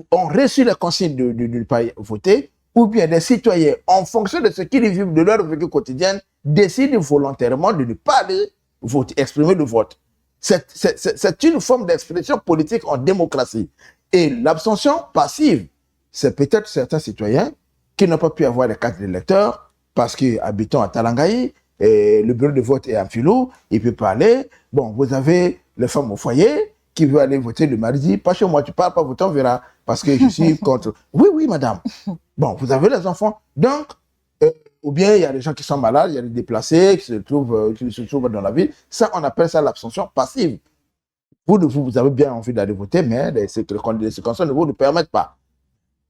Speaker 2: ont reçu les consignes de ne pas voter, ou bien les citoyens, en fonction de ce qu'ils vivent de leur vécu quotidienne, décident volontairement de ne pas aller voter, exprimer le vote. C'est une forme d'expression politique en démocratie. Et l'abstention passive, c'est peut-être certains citoyens qui n'ont pas pu avoir les cartes d'électeurs parce qu'habitant à Talangaï, le bureau de vote est en Filou, il ne peut pas aller. Bon, vous avez les femmes au foyer qui veulent aller voter le mardi. Pas chez moi, tu ne parles pas voter, on verra. Parce que je suis contre. Oui, oui, madame. Bon, vous avez les enfants. Donc, ou bien il y a des gens qui sont malades, il y a des déplacés qui se trouvent dans la ville. Ça, on appelle ça l'abstention passive. Vous avez bien envie d'aller voter, mais les circonstances ne vous le permettent pas.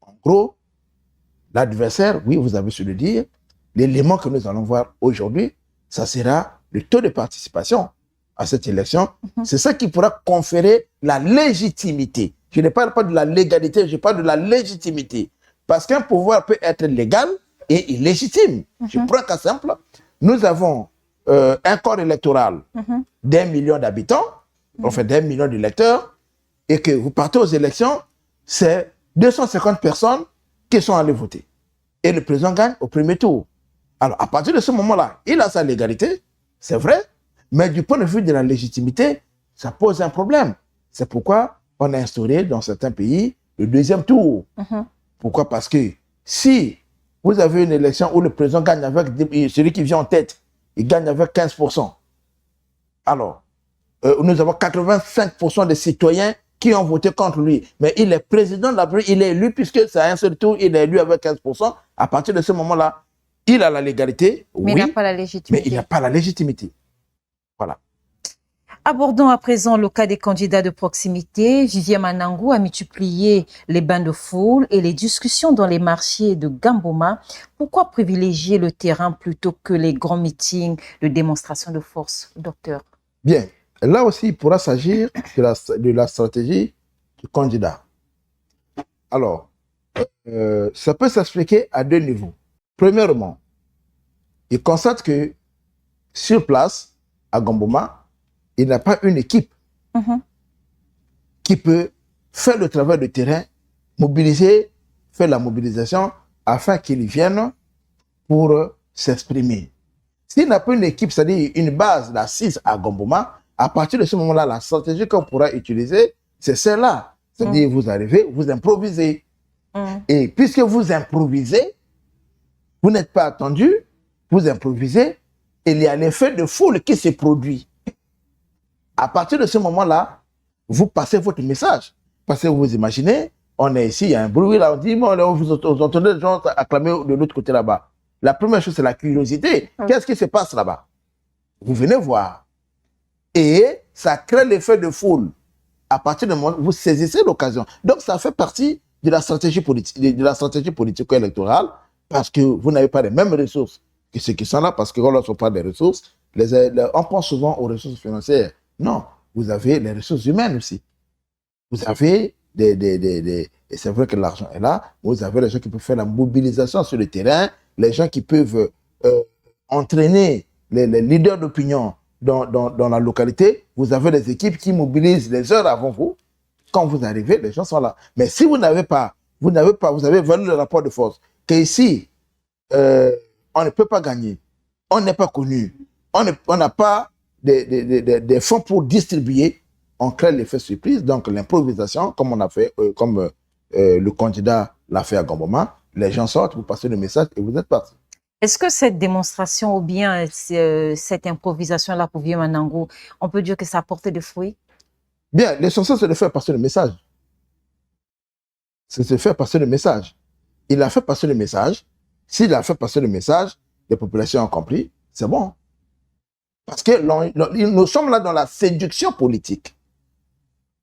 Speaker 2: En gros, l'adversaire, oui, vous avez su le dire, l'élément que nous allons voir aujourd'hui, ça sera le taux de participation à cette élection. C'est ça qui pourra conférer la légitimité. Je ne parle pas de la légalité, je parle de la légitimité. Parce qu'un pouvoir peut être légal et illégitime. Je prends un cas simple. Nous avons un corps électoral d'1 million d'habitants, on fait d'1 million d'électeurs, et que vous partez aux élections, c'est 250 personnes qui sont allées voter. Et le président gagne au premier tour. Alors, à partir de ce moment-là, il a sa légalité, c'est vrai, mais du point de vue de la légitimité, ça pose un problème. C'est pourquoi on a instauré dans certains pays le 2e tour. Pourquoi? Parce que si vous avez une élection où le président gagne avec celui qui vient en tête, il gagne avec 15%. Alors, nous avons 85% des citoyens qui ont voté contre lui. Mais il est président de la République, il est élu puisque c'est un seul tour, il est élu avec 15%. À partir de ce moment-là, il a la légalité,
Speaker 1: mais
Speaker 2: oui,
Speaker 1: il n'a pas la légitimité.
Speaker 2: mais il n'a pas la légitimité. Voilà.
Speaker 1: Abordons à présent le cas des candidats de proximité. Vivien Manangou a multiplié les bains de foule et les discussions dans les marchés de Gamboma. Pourquoi privilégier le terrain plutôt que les grands meetings de démonstration de force, docteur?
Speaker 2: Bien. Là aussi, il pourra s'agir de la stratégie du candidat. Alors, ça peut s'expliquer à 2 niveaux. Premièrement, il constate que sur place, à Gamboma, il n'a pas une équipe qui peut faire le travail de terrain, mobiliser, faire la mobilisation afin qu'ils viennent pour s'exprimer. S'il n'a pas une équipe, c'est-à-dire une base d'assises à Gamboma, à partir de ce moment-là, la stratégie qu'on pourra utiliser, c'est celle-là. C'est-à-dire, vous arrivez, vous improvisez. Et puisque vous improvisez, vous n'êtes pas attendu, vous improvisez, il y a l'effet de foule qui se produit. À partir de ce moment-là, vous passez votre message. Parce que vous imaginez, on est ici, il y a un bruit là, on dit, bon, là, vous entendez les gens acclamer de l'autre côté là-bas. La première chose, c'est la curiosité. Qu'est-ce qui se passe là-bas? Vous venez voir. Et ça crée l'effet de foule. À partir du moment où vous saisissez l'occasion. Donc, ça fait partie de la stratégie politico-électorale parce que vous n'avez pas les mêmes ressources que ceux qui sont là, parce que lorsqu'on parle des ressources, on pense souvent aux ressources financières. Non, vous avez les ressources humaines aussi. Vous avez et c'est vrai que l'argent est là, vous avez les gens qui peuvent faire la mobilisation sur le terrain, les gens qui peuvent entraîner les leaders d'opinion dans la localité. Vous avez des équipes qui mobilisent les heures avant vous. Quand vous arrivez, les gens sont là. Mais si vous n'avez pas, vous avez valu le rapport de force, qu'ici, on ne peut pas gagner, on n'est pas connu, on n'a pas des fonds pour distribuer, on crée l'effet surprise. Donc l'improvisation, comme on a fait, le candidat l'a fait à Gamboma, les gens sortent, vous passez le message et vous êtes partis.
Speaker 1: Est-ce que cette démonstration ou bien cette improvisation-là pour Vieux Manango, on peut dire que ça a porté des fruits?
Speaker 2: Bien, l'essentiel, c'est de faire passer le message. C'est de faire passer le message. Il a fait passer le message. S'il a fait passer le message, les populations ont compris, c'est bon. Parce que nous sommes là dans la séduction politique.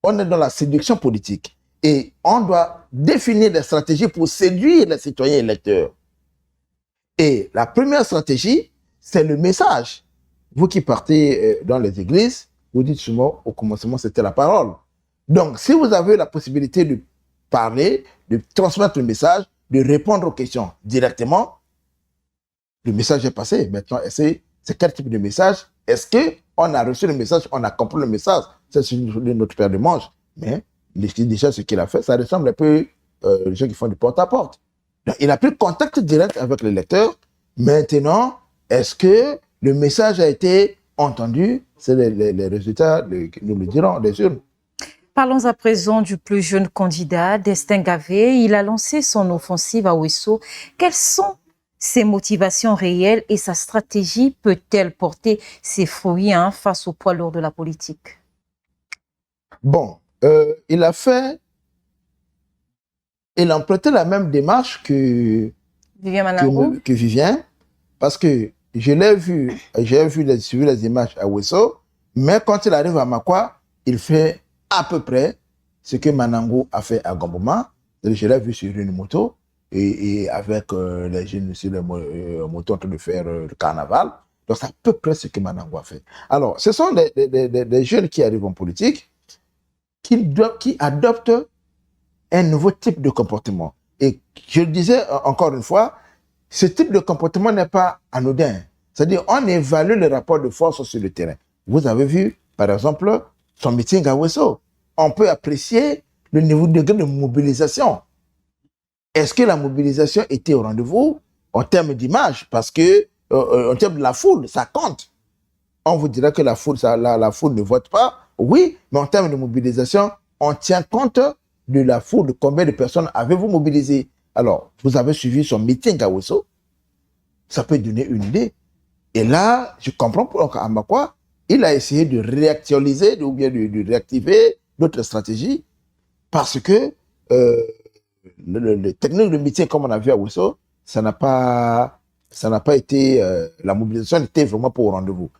Speaker 2: On est dans la séduction politique. Et on doit définir des stratégies pour séduire les citoyens électeurs. Et la première stratégie, c'est le message. Vous qui partez dans les églises, vous dites souvent, au commencement, c'était la parole. Donc, si vous avez la possibilité de parler, de transmettre le message, de répondre aux questions directement, le message est passé. Maintenant, c'est quel type de message? Est-ce qu'on a reçu le message, on a compris le message? C'est notre paire de manches. Mais déjà, ce qu'il a fait, ça ressemble un peu aux gens qui font du porte-à-porte. Donc, il a pris contact direct avec le lecteur. Maintenant, est-ce que le message a été entendu? C'est les résultats, nous le dirons, des urnes.
Speaker 1: Parlons à présent du plus jeune candidat, Destin Gavé. Il a lancé son offensive à Ouesso. Quelles sont ses motivations réelles et sa stratégie peut-elle porter ses fruits face au poids lourd de la politique?
Speaker 2: Bon, il a emprunté la même démarche que Vivien, parce que je l'ai vu, j'ai suivi les images à Ouesso, mais quand il arrive à Makwa, il fait à peu près ce que Manango a fait à Gamboma. Je l'ai vu sur une moto et avec les jeunes sur les motos en train de faire le carnaval. Donc c'est à peu près ce que Manango a fait. Alors, ce sont des jeunes qui arrivent en politique, qui adoptent un nouveau type de comportement. Et je le disais encore une fois, ce type de comportement n'est pas anodin. C'est-à-dire, on évalue le rapport de force sur le terrain. Vous avez vu, par exemple, son meeting à Ouesso. On peut apprécier le niveau de degré de mobilisation. Est-ce que la mobilisation était au rendez-vous en termes d'image? Parce que, en termes de la foule, ça compte. On vous dirait que la foule ne vote pas. Oui, mais en termes de mobilisation, on tient compte de la foule, de combien de personnes avez-vous mobilisé. Alors, vous avez suivi son meeting à Ouesso. Ça peut donner une idée. Et là, je comprends pourquoi Amakwa, il a essayé de réactualiser ou bien de réactiver d'autres stratégies parce que le technique de meeting, comme on a vu à Ouesso, ça n'a pas été, la mobilisation n'était vraiment pas au rendez-vous.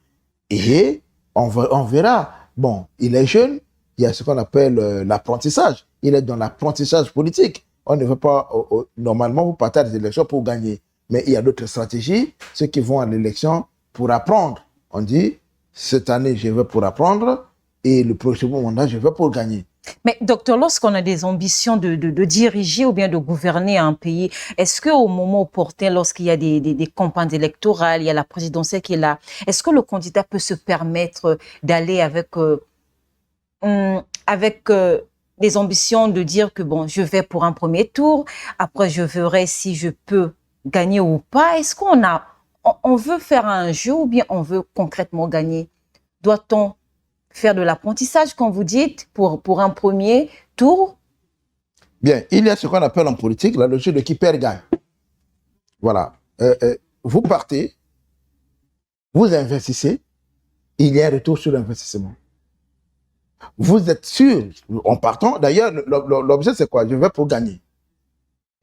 Speaker 2: Et on verra. Bon, il est jeune, il y a ce qu'on appelle l'apprentissage. Il est dans l'apprentissage politique. On ne veut pas, normalement, vous partez à des élections pour gagner. Mais il y a d'autres stratégies, ceux qui vont à l'élection pour apprendre. On dit, cette année, je vais pour apprendre et le prochain mandat, je vais pour gagner.
Speaker 1: Mais docteur, lorsqu'on a des ambitions de diriger ou bien de gouverner un pays, est-ce qu'au moment opportun, lorsqu'il y a des campagnes électorales, il y a la présidentielle qui est là, est-ce que le candidat peut se permettre d'aller avec des ambitions de dire que bon, je vais pour un premier tour, après je verrai si je peux gagner ou pas? Est-ce qu'on a on veut faire un jeu ou bien on veut concrètement gagner? Doit-on faire de l'apprentissage, comme vous dites, pour un premier tour?
Speaker 2: Bien, il y a ce qu'on appelle en politique la logique de qui perd gagne. Voilà. Vous partez, vous investissez, il y a un retour sur l'investissement. Vous êtes sûr, en partant, d'ailleurs, l'objet c'est quoi? Je vais pour gagner.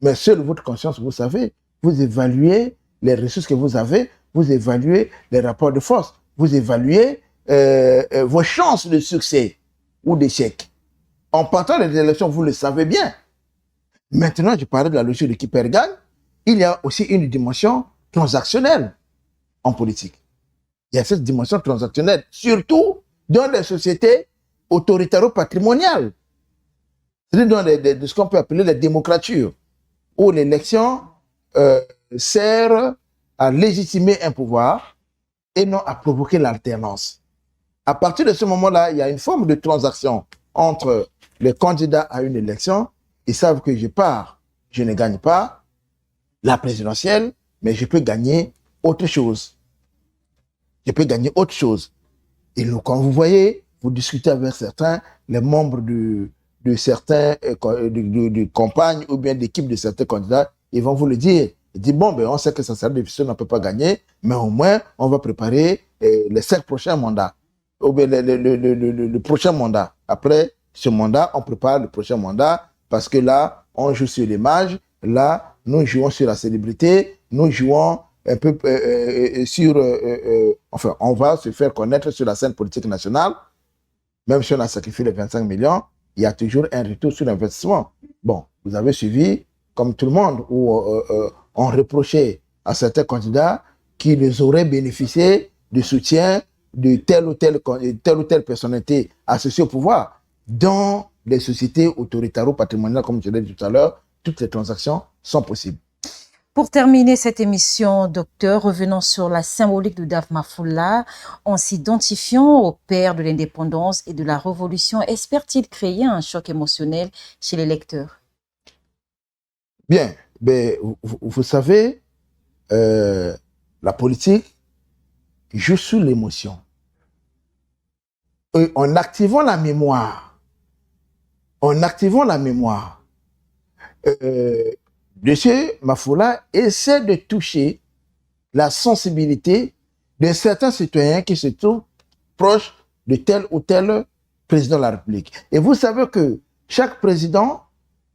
Speaker 2: Mais seule votre conscience, vous savez, vous évaluez les ressources que vous avez, vous évaluez les rapports de force, vous évaluez vos chances de succès ou d'échec. En partant des élections, vous le savez bien. Maintenant, je parlais de la logique de qui perd gagne. Il y a aussi une dimension transactionnelle en politique. Il y a cette dimension transactionnelle, surtout dans les sociétés autoritaro-patrimoniales. C'est-à-dire dans ce qu'on peut appeler la démocrature, où l'élection sert à légitimer un pouvoir et non à provoquer l'alternance. À partir de ce moment-là, il y a une forme de transaction entre les candidats à une élection. Ils savent que je pars, je ne gagne pas la présidentielle, mais je peux gagner autre chose. Je peux gagner autre chose. Et donc, quand vous voyez, vous discutez avec certains, les membres de certains de campagnes ou bien d'équipes de certains candidats, ils vont vous le dire. Ils disent, bon, ben, on sait que ça sera difficile, on ne peut pas gagner, mais au moins, on va préparer les 5 prochains mandats. Ou bien le prochain mandat. Après ce mandat, on prépare le prochain mandat parce que là, on joue sur l'image, là, nous jouons sur la célébrité, nous jouons un peu enfin, on va se faire connaître sur la scène politique nationale. Même si on a sacrifié les 25 millions, il y a toujours un retour sur l'investissement. Bon, vous avez suivi, comme tout le monde, où on reprochait à certains candidats qu'ils auraient bénéficié du soutien de telle ou telle personnalité associée au pouvoir. Dans les sociétés autoritaro-patrimoniales, comme je l'ai dit tout à l'heure, toutes les transactions sont possibles.
Speaker 1: Pour terminer cette émission, docteur, revenons sur la symbolique de Dave Mafoula. En s'identifiant au père de l'indépendance et de la révolution, espère-t-il créer un choc émotionnel chez les lecteurs?
Speaker 2: Bien, ben, vous savez, la politique joue sur l'émotion. En activant la mémoire, M. Mafoula essaie de toucher la sensibilité de certains citoyens qui se trouvent proches de tel ou tel président de la République. Et vous savez que chaque président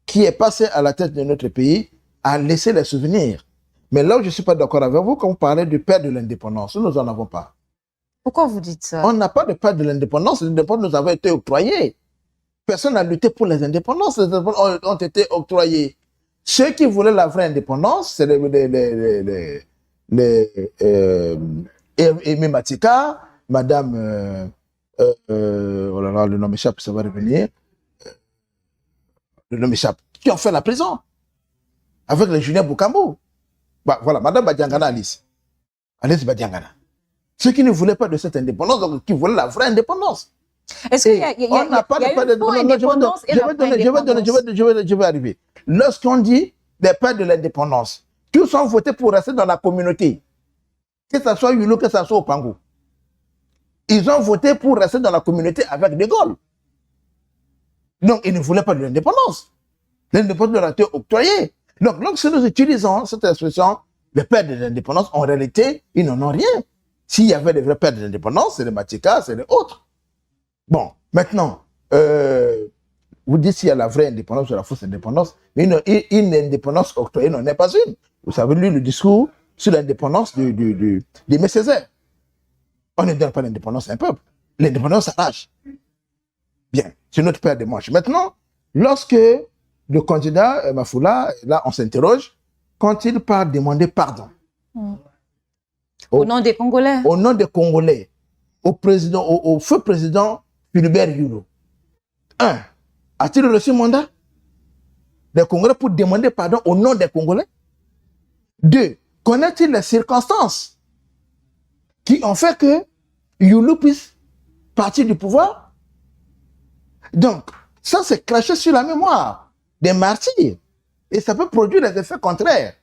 Speaker 2: qui est passé à la tête de notre pays a laissé les souvenirs. Mais là où je ne suis pas d'accord avec vous, quand vous parlez du père de l'indépendance, nous n'en avons pas.
Speaker 1: Pourquoi vous dites ça?
Speaker 2: On n'a pas de père de l'indépendance. L'indépendance nous avait été octroyée. Personne n'a lutté pour les indépendances. Les indépendances ont été octroyées. Ceux qui voulaient la vraie indépendance, c'est Aimé Matika, Madame, oh là là, le nom m'échappe, ça va revenir, le nom m'échappe, qui ont fait la prison avec les Julien Boukambo. Bah, voilà, Madame Badiangana Alice Badiangana. Ceux qui ne voulaient pas de cette indépendance, donc qui voulaient la vraie indépendance.
Speaker 1: Est-ce qu'il y a
Speaker 2: on n'a pas de indépendance? Je vais arriver. Lorsqu'on dit les pères de l'indépendance, tous ont voté pour rester dans la communauté. Que ce soit Yulo, que ce soit Opango. Ils ont voté pour rester dans la communauté avec De Gaulle. Donc, ils ne voulaient pas de l'indépendance. L'indépendance leur a été octroyée. Donc, lorsque nous utilisons cette expression, les pères de l'indépendance, en réalité, ils n'en ont rien. S'il y avait des vrais pères de l'indépendance, c'est les Matika, c'est les autres. Bon, maintenant, vous dites s'il y a la vraie indépendance ou la fausse indépendance, mais une indépendance octroyée n'en est pas une. Vous avez lu le discours sur l'indépendance d'Aimé Césaire. On ne donne pas l'indépendance à un peuple. L'indépendance s'arrache. Bien, c'est notre paire de manches. Maintenant, lorsque le candidat Mafoula, là on s'interroge, quand il part demander pardon.
Speaker 1: Au nom des Congolais.
Speaker 2: Au nom des Congolais. Au feu président Philibert Yulo. 1. A-t-il reçu mandat des Congolais pour demander pardon au nom des Congolais? 2. Connaît-il les circonstances qui ont fait que Yulo puisse partir du pouvoir? Donc, ça c'est craché sur la mémoire des martyrs. Et ça peut produire des effets contraires.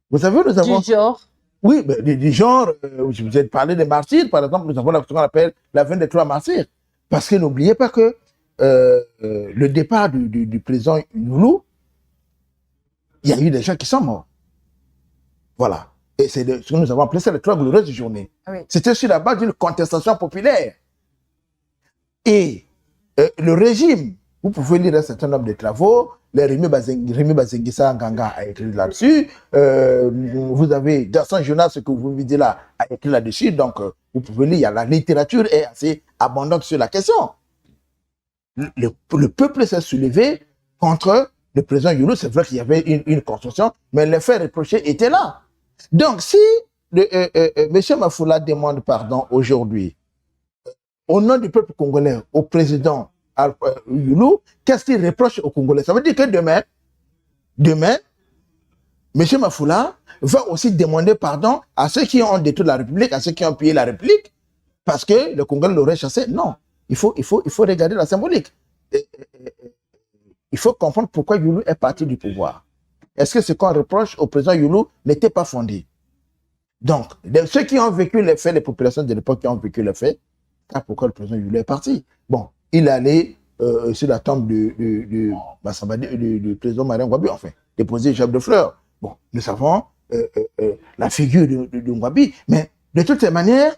Speaker 2: Vous savez, nous avons...
Speaker 1: Du genre?
Speaker 2: Oui, ben, du genre, je vous ai parlé des martyrs, par exemple, nous avons ce qu'on appelle la 23 martyrs. Parce que n'oubliez pas que le départ du président Youlou, il y a eu des gens qui sont morts. Voilà. Et c'est ce que nous avons appelé ça le 3 glorieuses journées.
Speaker 1: Oui.
Speaker 2: C'était sur la base d'une contestation populaire. Et le régime, vous pouvez lire un certain nombre de travaux, Rémi Bazengisa Nganga a écrit là-dessus, vous avez Gaston Jonas, ce que vous me dites là, a écrit là-dessus, donc vous pouvez lire, la littérature est assez abondante sur la question. Le peuple s'est soulevé contre le président Youlou, c'est vrai qu'il y avait une construction, mais les faits reprochés étaient là. Donc si M. Mafoula demande pardon aujourd'hui, au nom du peuple congolais, au président Youlou, qu'est-ce qu'il reproche aux Congolais? Ça veut dire que demain, M. Mafoula va aussi demander pardon à ceux qui ont détruit la République, à ceux qui ont pillé la République, parce que le Congolais l'aurait chassé. Non, il faut regarder la symbolique. Il faut comprendre pourquoi Youlou est parti du pouvoir. Est-ce que ce qu'on reproche au président Youlou n'était pas fondé? Donc, ceux qui ont vécu les faits, les populations de l'époque qui ont vécu les faits, c'est pourquoi le président Youlou est parti. Bon, il allait sur la tombe du président Marien Ngouabi, enfin, déposer une gerbe de fleurs. Bon, nous savons la figure de Ngouabi, mais de toutes les manières,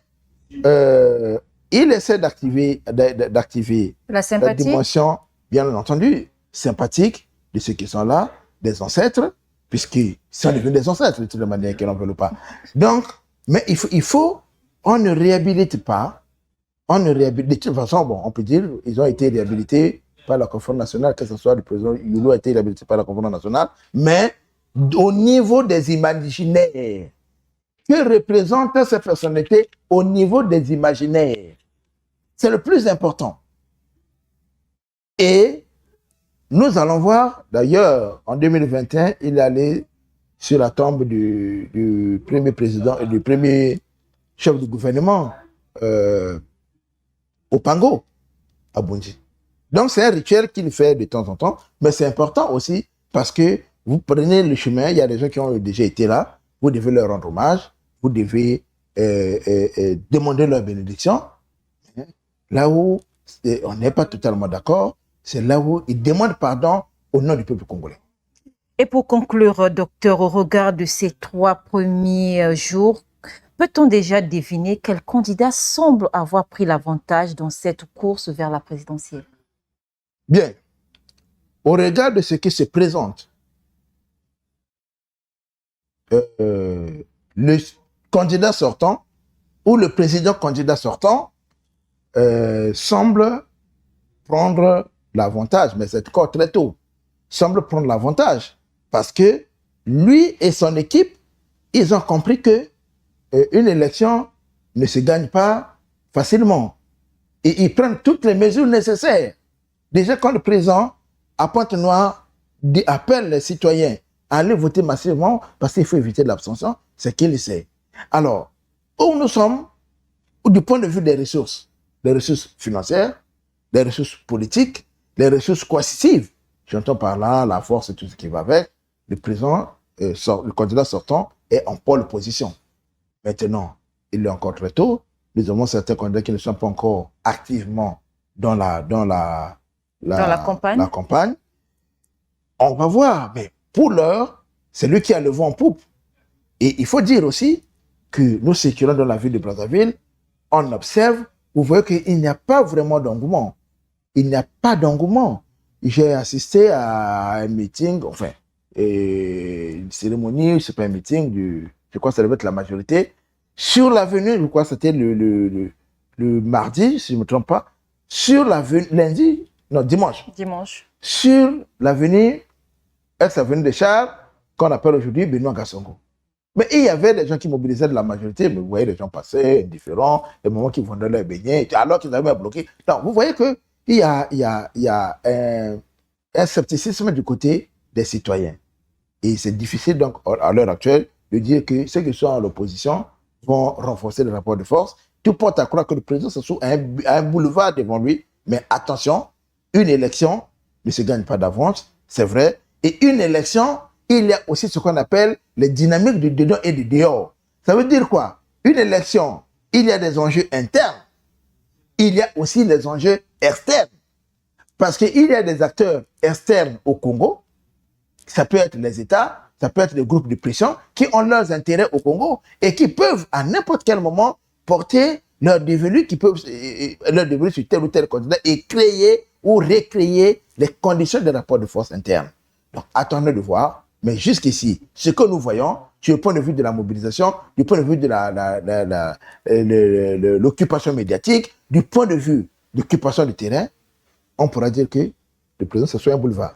Speaker 2: il essaie d'activer la dimension, bien entendu, sympathique de ceux qui sont là, des ancêtres, puisqu'ils sont devenus des ancêtres de toutes les manières qu'ils n'en veulent pas. Donc, mais on ne réhabilite pas. De toute façon, bon, on peut dire ils ont été réhabilités par la Conférence nationale, que ce soit le président Youlou a été réhabilité par la Conférence nationale, mais au niveau des imaginaires. Que représentent ces personnalités au niveau des imaginaires? C'est le plus important. Et nous allons voir, d'ailleurs, en 2021, il est allé sur la tombe du premier président et du premier chef du gouvernement, au Pango, à Bunji. Donc c'est un rituel qu'il fait de temps en temps, mais c'est important aussi parce que vous prenez le chemin, il y a des gens qui ont déjà été là, vous devez leur rendre hommage, vous devez demander leur bénédiction. Là où on n'est pas totalement d'accord, c'est là où ils demandent pardon au nom du peuple congolais.
Speaker 1: Et pour conclure, docteur, au regard de ces 3 premiers jours, peut-on déjà deviner quel candidat semble avoir pris l'avantage dans cette course vers la présidentielle?
Speaker 2: Bien. Au regard de ce qui se présente, le candidat sortant ou le président candidat sortant semble prendre l'avantage, mais c'est encore très tôt, semble prendre l'avantage parce que lui et son équipe, ils ont compris que une élection ne se gagne pas facilement. Et ils prennent toutes les mesures nécessaires. Déjà, quand le président, à Pointe-Noire, appelle les citoyens à aller voter massivement parce qu'il faut éviter l'abstention, c'est qu'il sait. Alors, où nous sommes, du point de vue des ressources financières, des ressources politiques, les ressources coercitives, j'entends par là la force et tout ce qui va avec, le président, le candidat sortant est en pole position. Maintenant, il est encore très tôt. Nous avons certains candidats qui ne sont pas encore activement dans la campagne. On va voir, mais pour l'heure, c'est lui qui a le vent en poupe. Et il faut dire aussi que nous circulons dans la ville de Brazzaville, on observe, vous voyez qu'il n'y a pas vraiment d'engouement. Il n'y a pas d'engouement. J'ai assisté à un meeting, enfin, une cérémonie, c'est pas un meeting, je crois que ça devait être la majorité, sur l'avenue, je crois que c'était le mardi, si je ne me trompe pas, sur l'avenue, dimanche. Sur l'avenue, ex-avenue des Chars, qu'on appelle aujourd'hui Benoît Gassongo. Mais il y avait des gens qui mobilisaient de la majorité, mais vous voyez les gens passer, indifférents, les moments qui vendaient leurs beignets, alors qu'ils avaient bloqué. Donc, vous voyez qu'il y a un scepticisme du côté des citoyens. Et c'est difficile, donc, à l'heure actuelle, de dire que ceux qui sont à l'opposition vont renforcer le rapport de force. Tout porte à croire que le président se trouve à un boulevard devant lui. Mais attention, une élection ne se gagne pas d'avance, c'est vrai. Et une élection, il y a aussi ce qu'on appelle les dynamiques du dedans et du dehors. Ça veut dire quoi? Une élection, il y a des enjeux internes, il y a aussi les enjeux externes. Parce qu'il y a des acteurs externes au Congo, ça peut être les États, ça peut être des groupes de pression qui ont leurs intérêts au Congo et qui peuvent à n'importe quel moment porter leur dévolu, leur dévolu sur tel ou tel candidat et créer ou recréer les conditions de rapport de force interne. Donc attendons de voir, mais jusqu'ici, ce que nous voyons, du point de vue de la mobilisation, du point de vue de l'occupation médiatique, du point de vue de l'occupation du terrain, on pourra dire que le président, ce soit un boulevard.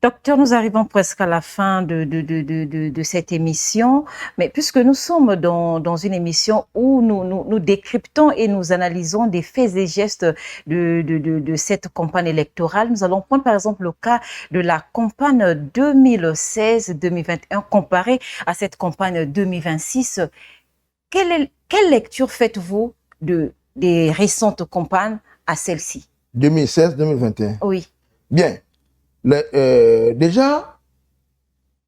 Speaker 1: Docteur, nous arrivons presque à la fin de cette émission, mais puisque nous sommes dans une émission où nous décryptons et nous analysons des faits et gestes de cette campagne électorale, nous allons prendre par exemple le cas de la campagne 2016-2021 comparée à cette campagne 2026. Quelle lecture faites-vous des récentes campagnes à celle-ci?
Speaker 2: 2016-2021.
Speaker 1: Oui.
Speaker 2: Bien. Déjà,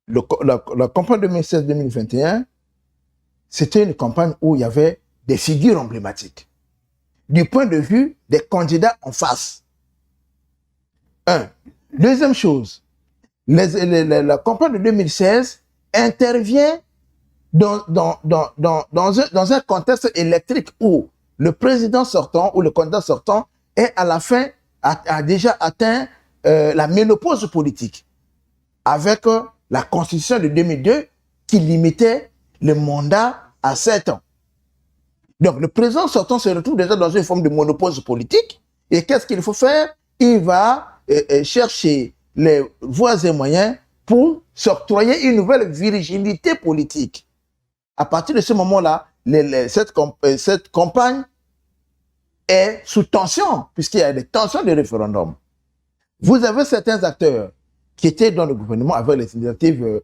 Speaker 2: la campagne 2016-2021, c'était une campagne où il y avait des figures emblématiques. Du point de vue des candidats en face. Deuxième chose, la campagne de 2016 intervient dans un contexte électrique où le président sortant ou le candidat sortant est à la fin, a déjà atteint la ménopause politique avec la constitution de 2002 qui limitait le mandat à 7 ans. Donc le président sortant se retrouve déjà dans une forme de monopause politique et qu'est-ce qu'il faut faire? Il va chercher les voies et moyens pour s'octroyer une nouvelle virginité politique. À partir de ce moment-là, cette campagne est sous tension puisqu'il y a des tensions de référendum. Vous avez certains acteurs qui étaient dans le gouvernement avec les initiatives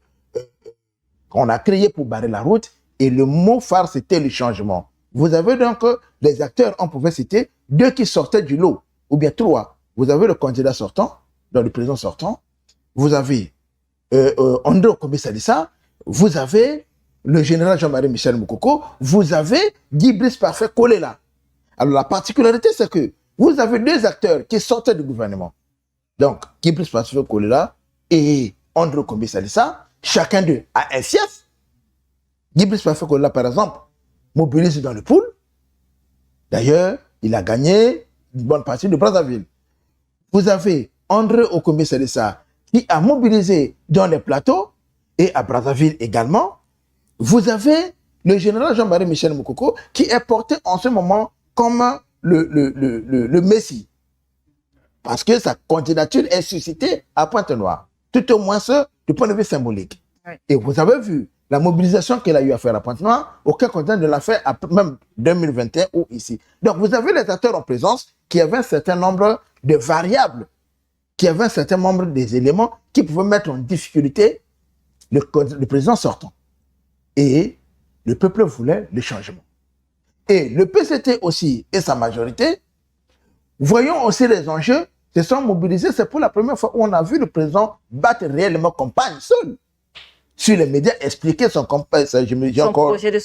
Speaker 2: qu'on a créées pour barrer la route et le mot phare c'était le changement. Vous avez donc des acteurs, on pouvait citer, 2 qui sortaient du lot, ou bien 3. Vous avez le candidat sortant, dans le président sortant, vous avez André Okombe-Salissa, vous avez le général Jean-Marie Michel Moukoko, vous avez Guy Brice Parfait collé là. Alors la particularité c'est que vous avez 2 acteurs qui sortaient du gouvernement. Donc, Guy Brice Parfait Kolela et André Okombe-Salissa, chacun d'eux a un fief. Guy Brice Parfait Kolela, par exemple, mobilise dans le pool. D'ailleurs, il a gagné une bonne partie de Brazzaville. Vous avez André Okombe-Salissa qui a mobilisé dans les plateaux et à Brazzaville également. Vous avez le général Jean-Marie Michel Moukoko qui est porté en ce moment comme le Messie. Parce que sa candidature est suscitée à Pointe-Noire. Tout au moins ce, du point de vue symbolique. Oui. Et vous avez vu la mobilisation qu'elle a eu à faire à Pointe-Noire, aucun candidat ne l'a fait même 2021 ou ici. Donc vous avez les acteurs en présence qui avaient un certain nombre de variables, qui avaient un certain nombre des éléments qui pouvaient mettre en difficulté le président sortant. Et le peuple voulait le changement. Et le PCT aussi et sa majorité, voyons aussi les enjeux, se sont mobilisés. C'est pour la première fois où on a vu le président battre réellement campagne seul. Sur les médias, expliquer son projet de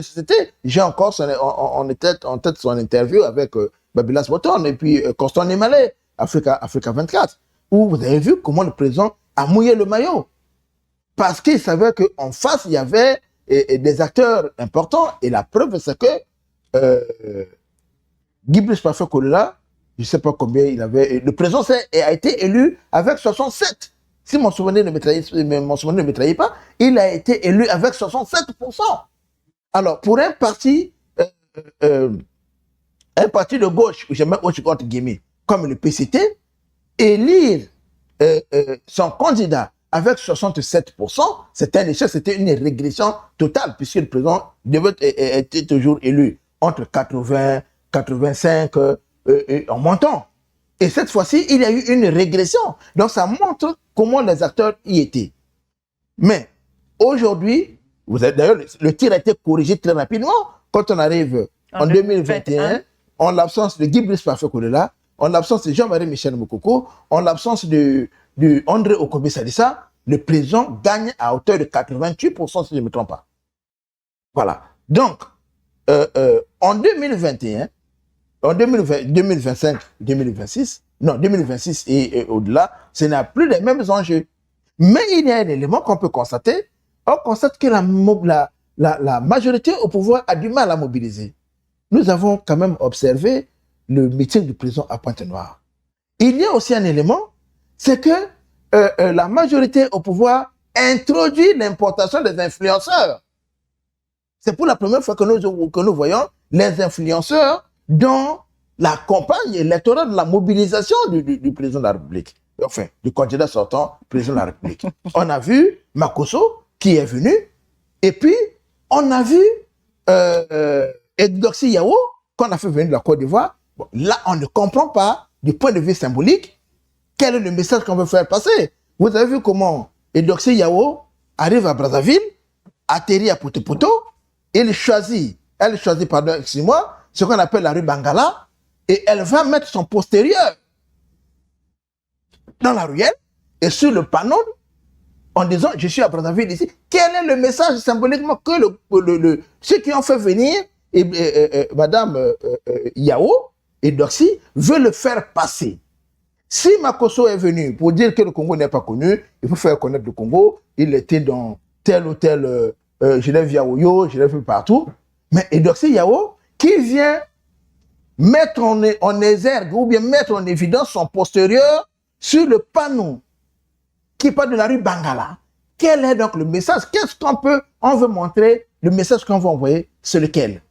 Speaker 2: société. J'ai encore en tête son interview avec Babylas Botton et puis Constant Nemale, Africa 24, où vous avez vu comment le président a mouillé le maillot. Parce qu'il savait qu'en face, il y avait des acteurs importants. Et la preuve, c'est que Guy Brice Parfait Kolela, je ne sais pas combien il avait. Le président a été élu avec 67. Si mon souvenir ne me trahit pas, il a été élu avec 67%. Alors, pour un parti de gauche, je mets au-dessus entre guillemets, comme le PCT, élire son candidat avec 67%, c'était un échec, c'était une régression totale, puisque le président était toujours élu entre 80, 85, en montant. Et cette fois-ci, il y a eu une régression. Donc, ça montre comment les acteurs y étaient. Mais, aujourd'hui, d'ailleurs, le tir a été corrigé très rapidement. Quand on arrive en 2021, en l'absence de Guy Brice Parfait Kolela, en l'absence de Jean-Marie Michel Moukoko, en l'absence de André Okombe-Salissa, le président gagne à hauteur de 88%, si je ne me trompe pas. Voilà. Donc, en 2021, en 2025, 2026, non, 2026 et au-delà, ce n'est plus les mêmes enjeux. Mais il y a un élément qu'on peut constater. On constate que la majorité au pouvoir a du mal à mobiliser. Nous avons quand même observé le meeting du président à Pointe-Noire. Il y a aussi un élément, c'est que la majorité au pouvoir introduit l'importation des influenceurs. C'est pour la première fois que nous voyons les influenceurs dans la campagne électorale de la mobilisation du président de la République. Enfin, du candidat sortant, président de la République. On a vu Makosso qui est venu, et puis on a vu Eddoxy Yao qu'on a fait venir de la Côte d'Ivoire. Bon, là, on ne comprend pas, du point de vue symbolique, quel est le message qu'on veut faire passer. Vous avez vu comment Eddoxy Yao arrive à Brazzaville, atterrit à Poto-Poto, elle choisit, excusez-moi, ce qu'on appelle la rue Bangala, et elle va mettre son postérieur dans la ruelle et sur le panneau en disant je suis à Brazzaville ici. Quel est le message symboliquement que ceux qui ont fait venir Madame Yao et Doxy veulent le faire passer? Si Makosso est venu pour dire que le Congo n'est pas connu, il faut faire connaître le Congo. Il était dans tel ou tel Genève Yaoyo, je l'ai vu partout. Mais Doxy Yao qui vient mettre en exergue ou bien mettre en évidence son postérieur sur le panneau qui parle de la rue Bangala. Quel est donc le message? On veut montrer, le message qu'on veut envoyer, c'est lequel?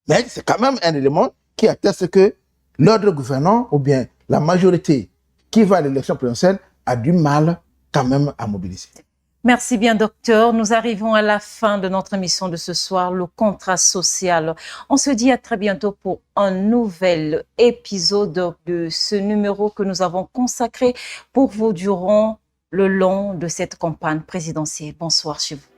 Speaker 2: Mais c'est quand même un élément qui atteste que l'ordre gouvernant ou bien la majorité qui va à l'élection présidentielle a du mal quand même à mobiliser.
Speaker 1: Merci bien, docteur. Nous arrivons à la fin de notre émission de ce soir, le contrat social. On se dit à très bientôt pour un nouvel épisode de ce numéro que nous avons consacré pour vous durant le long de cette campagne présidentielle. Bonsoir chez vous.